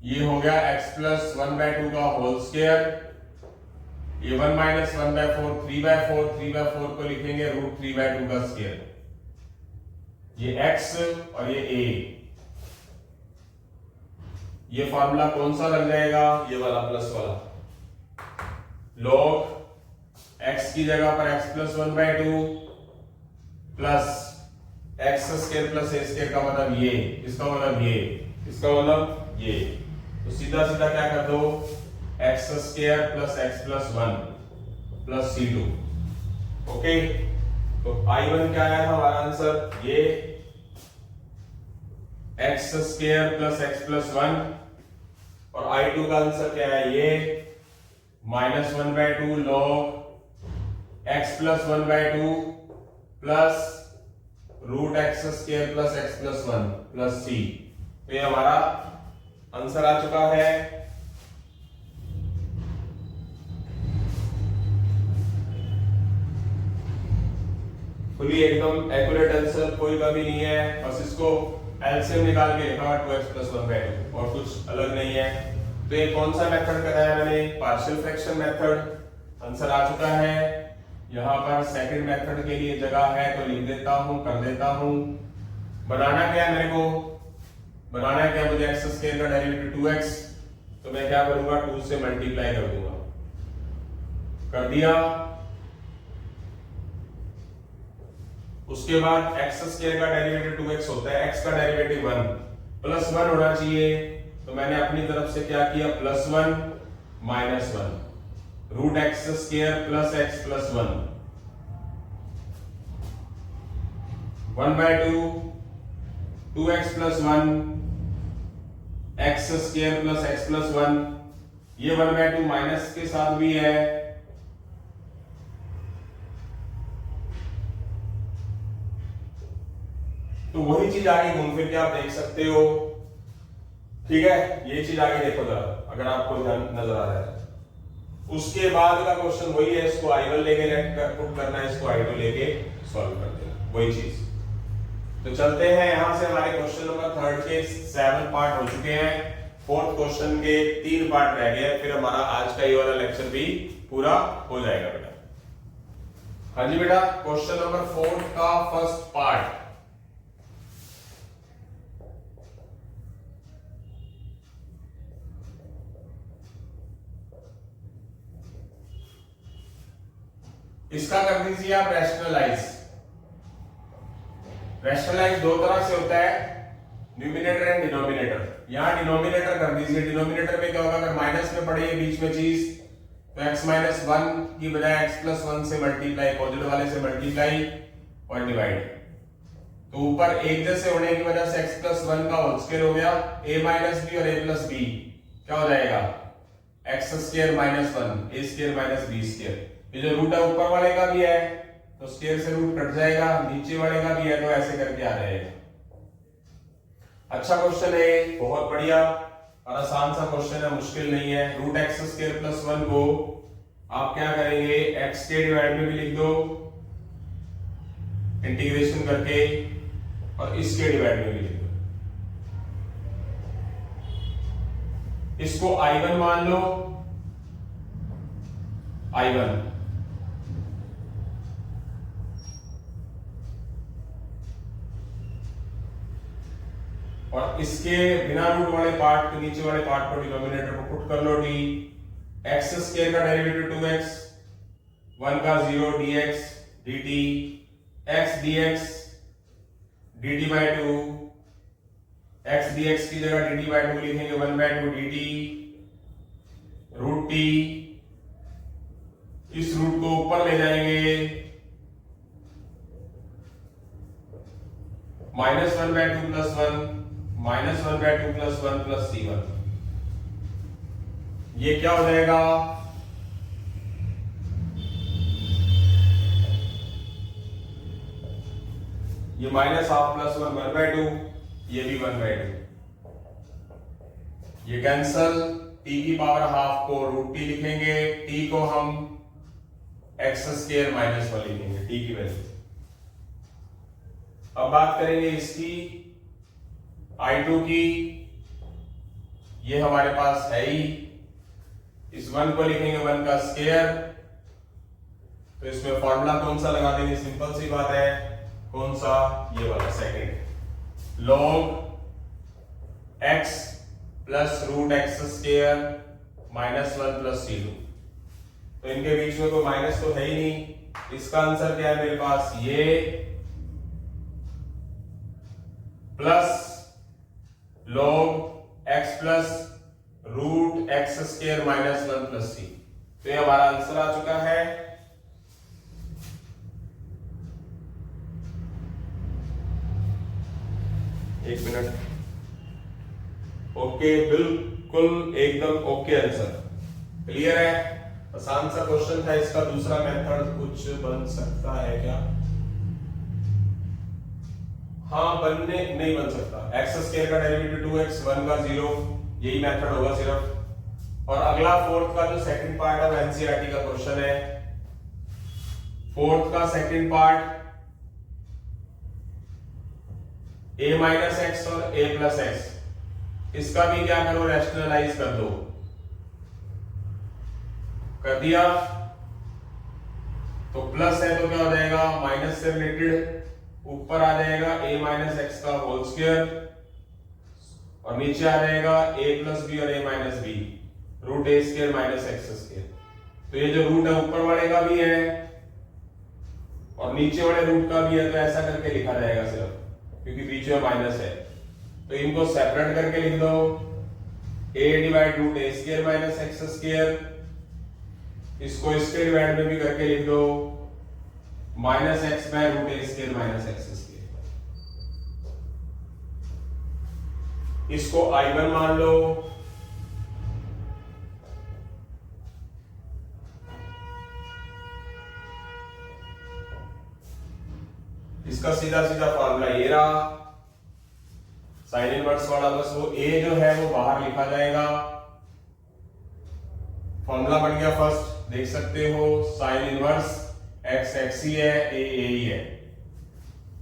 ये हो गया x प्लस 1/2 का होल स्क्वायर, ये 1 माइनस 1/4 3/4, 3/4 को लिखेंगे रूट 3/2 का स्क्वायर, ये x और ये a। ये फार्मूला कौन सा लग जाएगा? ये वाला प्लस वाला। log x की जगह पर x plus 1/2 plus x square plus a square का मतलब ये, इसका मतलब ये, इसका मतलब ये। तो सीधा सीधा क्या कर दो, x square plus x plus 1 plus c2। Okay, तो I1 क्या आया था हमारा आंसर, ये x square plus X plus one, और I2 का आंसर क्या है, ये -1/2 log x plus 1/2 plus root X square plus X plus one plus C. तो ये हमारा आंसर आ चुका है। फुली एकदम एक्यूरेट आंसर, कोई कमी नहीं है, बस इसको एलसीएम निकाल के लिखा 2x प्लस 1/2 और कुछ अलग नहीं है। तो ये कौन सा मेथड कराया मैंने, पार्शियल फ्रैक्शन मेथड। आंसर आ चुका है। यहाँ पर सेकंड मेथड के लिए जगह है तो लिख देता हूं, कर देता हूं। बनाना क्या है मेरे को, बनाना क्या, मुझे एक्स स्क्वायर का डेरिवेटिव 2x, तो मैं क्या करूंगा, 2 से मल्टीप्लाई कर दूंगा, कर दिया। उसके बाद एक्स स्क्वायर का डेरिवेटिव 2x होता है, x का डेरिवेटिव 1 प्लस 1 होना चाहिए, तो मैंने अपनी तरफ से क्या किया, +1 -1 root X square plus X plus 1 1/2 2x plus 1 X square plus X plus 1, ये 1/2 माइनस के साथ भी है, तो वही चीज आगे घूम फिर के आप देख सकते हो। ठीक है, ये चीज आगे देखो जरा, अगर आपको नजर आ रहा है। उसके बाद का क्वेश्चन वही है, इसको I1 लेके पुट करना है, इसको I2 लेके सॉल्व कर देना, वही चीज। तो चलते हैं यहां से, हमारे क्वेश्चन नंबर 3 के 7 पार्ट हो चुके हैं, 4th क्वेश्चन के 3 पार्ट रह गए, फिर हमारा आज का ये वाला लेक्चर भी पूरा हो जाएगा बेटा। हाँ जी बेटा, क्वेश्चन नंबर 4 का फर्स्ट पार्ट, इसका कर दीजिए आप रैशनलाइज। रैशनलाइज दो तरह से होता है, न्यूमिनेटर एंड डिनोमिनेटर। यहां डिनोमिनेटर कर दीजिए, डिनोमिनेटर में क्या होगा, अगर माइनस में पड़े बीच में चीज, तो x माइनस 1 की बजाय x प्लस 1 से मल्टीप्लाई, पॉजिटिव वाले से मल्टीप्लाई और डिवाइड। तो ऊपर एक जैसे होने की वजह से x प्लस 1 का होल स्क्वायर हो गया, a माइनस b और a प्लस b क्या हो जाएगा, x square minus 1 a square minus b square. ये जो रूट है ऊपर वाले का भी है तो स्क्वायर से रूट कट जाएगा, नीचे वाले का भी है तो ऐसे करके आ जाएगा। अच्छा क्वेश्चन है, बहुत बढ़िया और आसान सा क्वेश्चन है, मुश्किल नहीं है। रूट एक्स स्क्वायर प्लस 1 को आप क्या करेंगे, x के डिवाइड में भी लिख दो इंटीग्रेशन करके, और इसके डिवाइड में भी लिख दो। इसको I1 मान लो, I1 और इसके बिना रूट वाले पार्ट के नीचे वाले पार्ट को डिनोमिनेटर को पुट कर लो, d एक्स स्क्वायर का डेरिवेटिव 2x 1 का 0 dx dt x dx dt by 2 x dx की जगह dt by 2 लिखेंगे 1/2 dt रूट t, इस रूट को ऊपर ले जाएंगे -1/2 प्लस 1 -1/2 प्लस 1 प्लस c1, ये क्या हो जाएगा, ये -1/2 प्लस 1 1/2, ये भी 1/2, ये कैंसल, t की पावर हाफ को रूट t लिखेंगे, t को हम x स्क्वायर माइनस 1 लिखेंगे, t की वैल्यू। अब बात करेंगे इसकी I2 की, ये हमारे पास है ही, इस 1 को लिखेंगे 1 का स्क्वायर, तो इसमें फॉर्मूला कौन सा लगा देंगे, सिंपल सी बात है, कौन सा, ये वाला second, log x plus root X square minus 1 plus c2। तो इनके बीच में कोई माइनस तो है ही नहीं, इसका आंसर क्या है मेरे पास, ये plus log x plus root X square minus 1 plus c। तो ये हमारा आंसर आ चुका है। एक मिनट। ओके, बिल्कुल एकदम ओके आंसर। क्लियर है? आसान सा क्वेश्चन था। इसका दूसरा मेथड कुछ बन सकता है क्या? हाँ, बनने नहीं बन सकता। एक्स स्क्वायर का डेरिवेटिव 2x, 1 का 0, यही मेथड होगा सिर्फ। और अगला फोर्थ का जो सेकंड पार्ट है एनसीईआरटी का क्वेश्चन है। फोर्थ का second part a minus x और a प्लस एक्स, इसका भी क्या करो, रैशनलाइज कर दो। कर दिया तो प्लस है तो क्या हो जाएगा, माइनस से रिलेटेड ऊपर आ जाएगा a माइनस एक्स का होल स्क्वायर और नीचे आ जाएगा a प्लस बी और a minus B root A square minus x square. तो ये जो रूट है ऊपर वाले का भी है और नीचे वाले रूट का भी है, तो ऐसा करके लिखा जाएगा सिर्फ, क्योंकि बीच में माइनस है। तो इनको सेपरेट करके लिख दो, a divide root A square minus x square. इसको इसके डिवाइड में भी करके लिख दो, minus X by root A square minus x square. इसको I1 मान लो, इसका सीधा सीधा फॉर्मूला ये रहा, साइन इनवर्स वाला। बस वो a जो है वो बाहर लिखा जाएगा। फॉर्मूला बन गया फर्स्ट, देख सकते हो, साइन इनवर्स x x ही है, a ही है,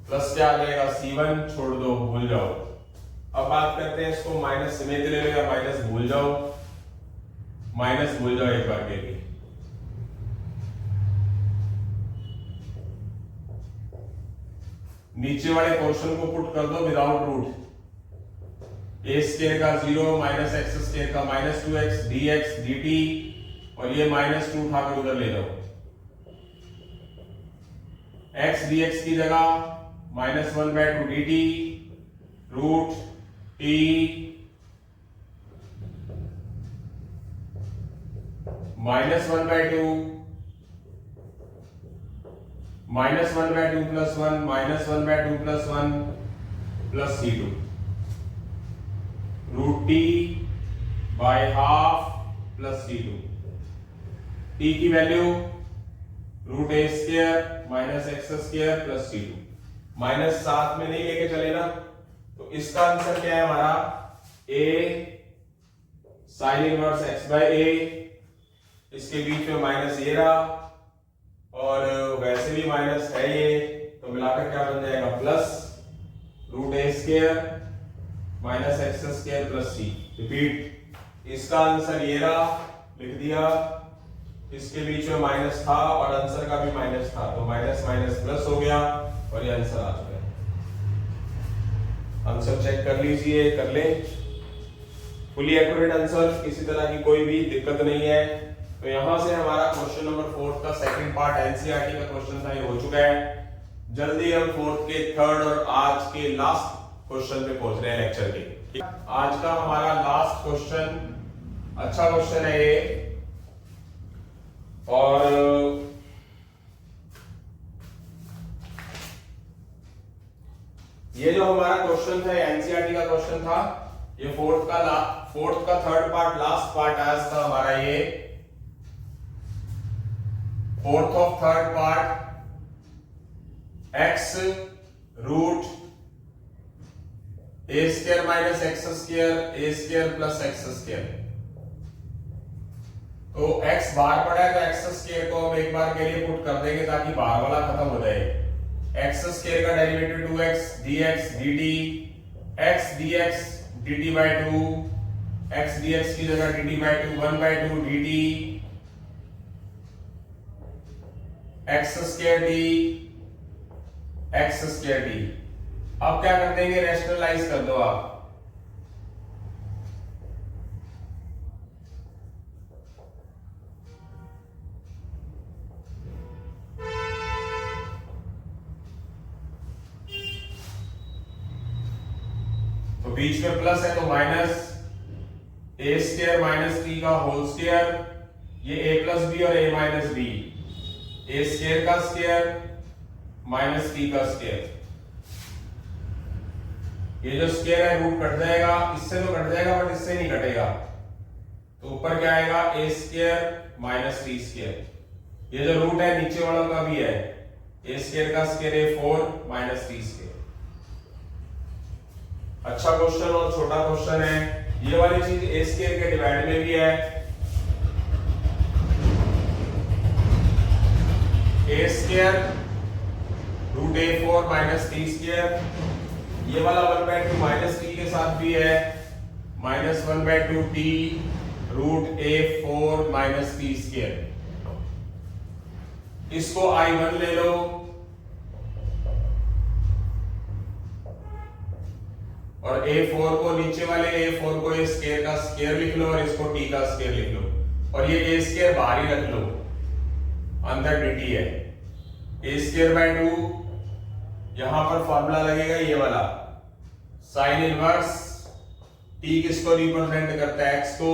प्लस क्या आ जाएगा c1, छोड़ दो, भूल जाओ। अब बात करते हैं इसको माइनस में ले लो या माइनस भूल जाओ, माइनस भूल जाओ एक बार के लिए। नीचे वाले पोर्शन को पुट कर दो विदाउट रूट, a स्क्वायर का 0 माइनस एक्स स्क्वायर का माइनस 2x dx dt और ये माइनस 2 उठाकर उधर ले जाओ। x dx की जगह minus 1/2 dt root t minus 1/2 minus 1/2 plus 1 minus 1/2 plus 1 plus c2 root t by half plus c2। t की value root A square minus x square plus c2। Minus साथ में नहीं लेके चले ना, तो इसका आंसर क्या है हमारा, a sine inverse x by a, इसके बीच में माइनस ये रहा और वैसे भी माइनस है ये, तो मिलाकर क्या बन जाएगा, plus root A square minus x square plus C. Repeat, इसका आंसर ये रहा, लिख दिया, इसके बीच में माइनस था और आंसर का भी माइनस था, तो माइनस माइनस प्लस हो गया और ये आंसर आ चुका है। आंसर चेक कर लीजिए, कर ले, फुली एक्यूरेट आंसर, किसी तरह की कोई भी दिक्कत नहीं है। तो यहां से हमारा क्वेश्चन नंबर 4 का सेकंड पार्ट एनसीईआरटी का क्वेश्चन था, ये हो चुका है। जल्दी हम फोर्थ के थर्ड और आज के लास्ट क्वेश्चन पे पहुंच रहे हैं लेक्चर के। आज का हमारा लास्ट क्वेश्चन अच्छा क्वेश्चन है ये, और ये जो हमारा क्वेश्चन था एनसीईआरटी का क्वेश्चन था, ये फोर्थ का थर्ड पार्ट लास्ट पार्ट आज था हमारा, ये fourth of third part x root A square minus x square A square plus X square. तो x बाहर पड़ा है तो एक्स स्क्वायर को हम एक बार के लिए पुट कर देंगे ताकि बाहर वाला खत्म हो जाए। एक्स स्क्वायर का derivative 2x dx dt, x dx dt by 2, x dx की जगह dt by 2 1/2 dt, x square d x square d। अब क्या कर देंगे, रैशनलाइज कर दो आप। तो बीच में प्लस है तो minus A square minus T का होल स्क्वायर, ये a प्लस बी और a minus B, A square का स्क्वायर माइनस टी का स्क्वायर, ये जो स्क्वायर है रूट कट जाएगा, इससे तो कट जाएगा बट इससे नहीं कटेगा, तो ऊपर क्या आएगा ए स्क्वायर माइनस टी स्क्वायर। ये जो रूट है नीचे वालों का भी है, ए स्क्वायर का स्क्वायर ए 4 माइनस टी स्क्वायर। अच्छा क्वेश्चन और छोटा क्वेश्चन है। ये वाली चीज ए स्क्वायर के डिवाइड में भी है, ए स्क्वायर रूट ए 4 माइनस टी स्क्वायर। ये वाला 1/2 माइनस टी के साथ भी है, माइनस 1/2 टी रूट ए 4 माइनस टी स्क्वायर। इसको I1 ले लो और A4 को नीचे वाले A4 को ए स्क्वायर का स्क्वायर लिख लो और इसको टी का स्क्वायर लिख लो और ये ए स्क्वायर बाहर ही रख लो, अंदर dt है ए स्क्वायर बाय 2। यहां पर फॉर्मूला लगेगा ये वाला साइन इनवर्स, t किसको रिप्रेजेंट करता है x को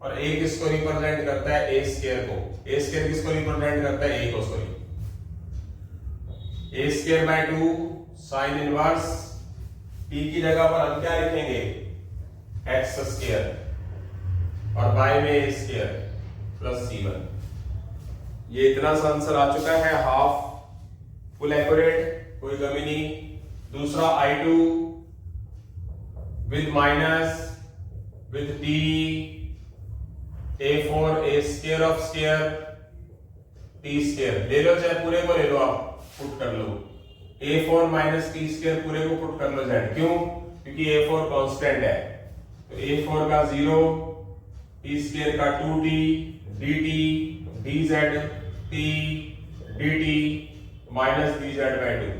और a किसको रिप्रेजेंट करता है a स्क्वायर को। a स्क्वायर किसको रिप्रेजेंट करता है a को, sorry a square by 2 sine inverse, t की जगह पर हम क्या लिखेंगे x स्क्वायर और y में a स्क्वायर प्लस c1। ये इतना सा आंसर आ चुका है, हाफ फुल एक्यूरेट, कोई कमी नहीं। दूसरा I2 with minus with t A4 a square of square t square ले लो, चाहे पूरे को ले लो, आप पुट कर लो A4 माइनस t स्क्वायर पूरे को पुट कर लो z। क्यों? क्योंकि A4 कांस्टेंट है, तो A4 का 0 t स्क्वायर का 2t dt dz t dt minus dz by 2,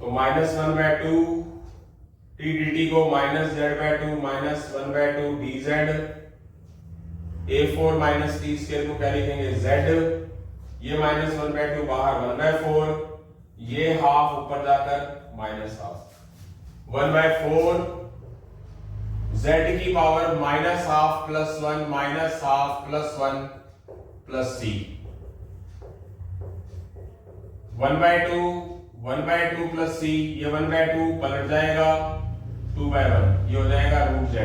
तो माइनस 1/2 t dt को minus z by 2 minus 1/2 dz। A4 minus t square को क्या लिखेंगे z, ये माइनस 1/2 बाहर 1/4, ये हाफ ऊपर जाकर माइनस हाफ 1/4 z की power minus half plus 1 minus half plus 1 plus c 1/2 plus c, ये 1/2 पलट जाएगा 2/1, ये हो जाएगा रूट z,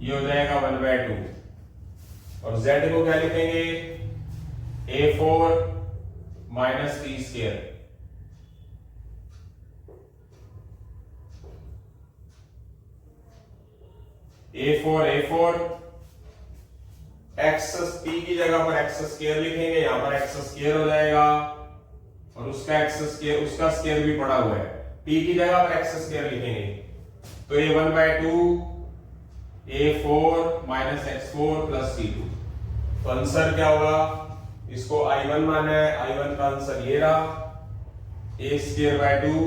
ये हो जाएगा 1/2 और z को क्या लिखेंगे A4 minus T square. A4 x t की जगह पर x स्क्वायर लिखेंगे, यहां पर x स्क्वायर हो जाएगा और उसका x स्क्वायर उसका स्क्वायर भी पड़ा हुआ है, t की जगह पर x स्क्वायर लिखेंगे, तो ये 1/2 A4 minus x4 plus c2। तो आंसर क्या होगा, इसको I1 माना है, I1 का आंसर ये रहा a square by 2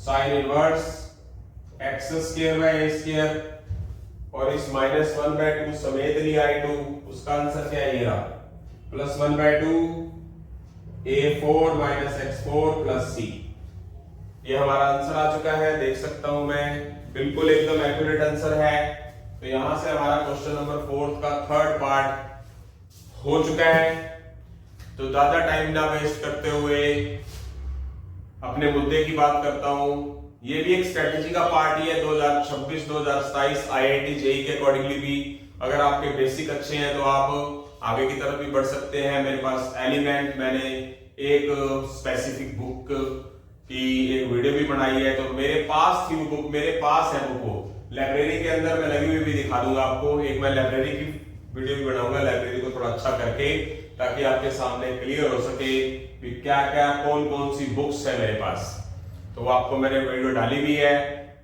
sine inverse x square by a square और इस माइनस 1/2 समेत लिया I2, उसका आंसर क्या है ये रहा plus 1/2 A4 minus x4 plus c। ये हमारा आंसर आ चुका है, देख सकता हूं मैं, बिल्कुल एकदम एक्यूरेट आंसर है। तो यहां से हमारा क्वेश्चन नंबर 4 का थर्ड पार्ट हो चुका है। तो ज्यादा टाइम ना वेस्ट करते हुए अपने मुद्दे की बात करता हूं। ये भी एक स्ट्रेटेजी का पार्ट ही है 2026-2027 IIT JEE के अकॉर्डिंगली भी। अगर आपके बेसिक अच्छे हैं तो आप आगे की तरफ भी बढ़ सकते हैं। मेरे पास एलिमेंट, मैंने एक स्पेसिफिक बुक की एक वीडियो भी बनाई है, तो मेरे पास थी वो बुक, मेरे पास है वो बुक लाइब्रेरी के अंदर, मैं लगी हुई भी दिखा दूंगा आपको। एक मैं लाइब्रेरी की वीडियो भी बनाऊंगा लाइब्रेरी को थोड़ा अच्छा करके, ताकि आपके सामने क्लियर हो सके कि क्या क्या कौन कौन सी बुक्स है मेरे पास। तो वो आपको मैंने वीडियो डाली भी है।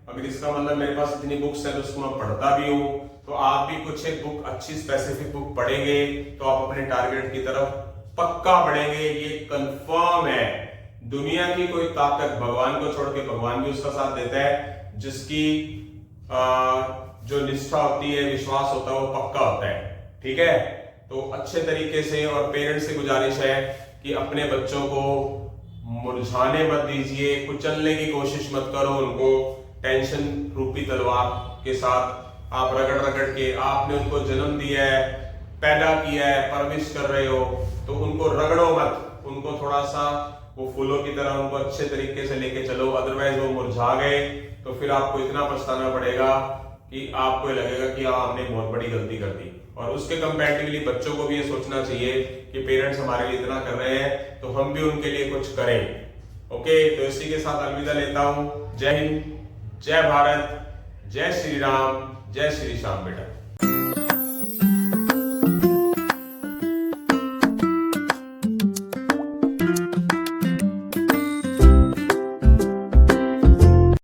अगर इसका मतलब मेरे पास इतनी बुक्स है तो उसको मैं पढ़ता भी हूँ, तो आप भी कुछ एक बुक अच्छी स्पेसिफिक बुक पढ़ेंगे तो आप अपने टारगेट की तरफ पक्का बढ़ेंगे, ये कंफर्म है। दुनिया की कोई ताकत, भगवान को छोड़ के, भगवान भी उसका साथ देता है, जिसकी जो निष्ठा होती है, विश्वास होता है, वो पक्का होता है। ठीक है, तो अच्छे तरीके से, और पेरेंट्स से गुजारिश है कि अपने बच्चों को मुरझाने मत दीजिए, कुचलने की कोशिश मत करो उनको। टेंशन रूपी तलवार के साथ आप रगड़ रगड़ के, आपने उनको जन्म दिया है, पैदा किया है, परवरिश कर रहे हो, तो उनको रगड़ो मत, उनको थोड़ा सा वो फूलों की तरह उनको अच्छे तरीके से लेके चलो, अदरवाइज वो मुरझा गए तो फिर आपको इतना पछताना पड़ेगा कि आपको लगेगा कि हाँ हमने बहुत बड़ी गलती कर दी। और उसके कंपैरेटिवली बच्चों को भी ये सोचना चाहिए कि पेरेंट्स हमारे लिए इतना कर रहे हैं तो हम भी उनके लिए कुछ करें। ओके, तो इसी के साथ अलविदा लेता हूं। जय हिंद, जय भारत, जय श्री राम, जय श्री श्याम बेटा।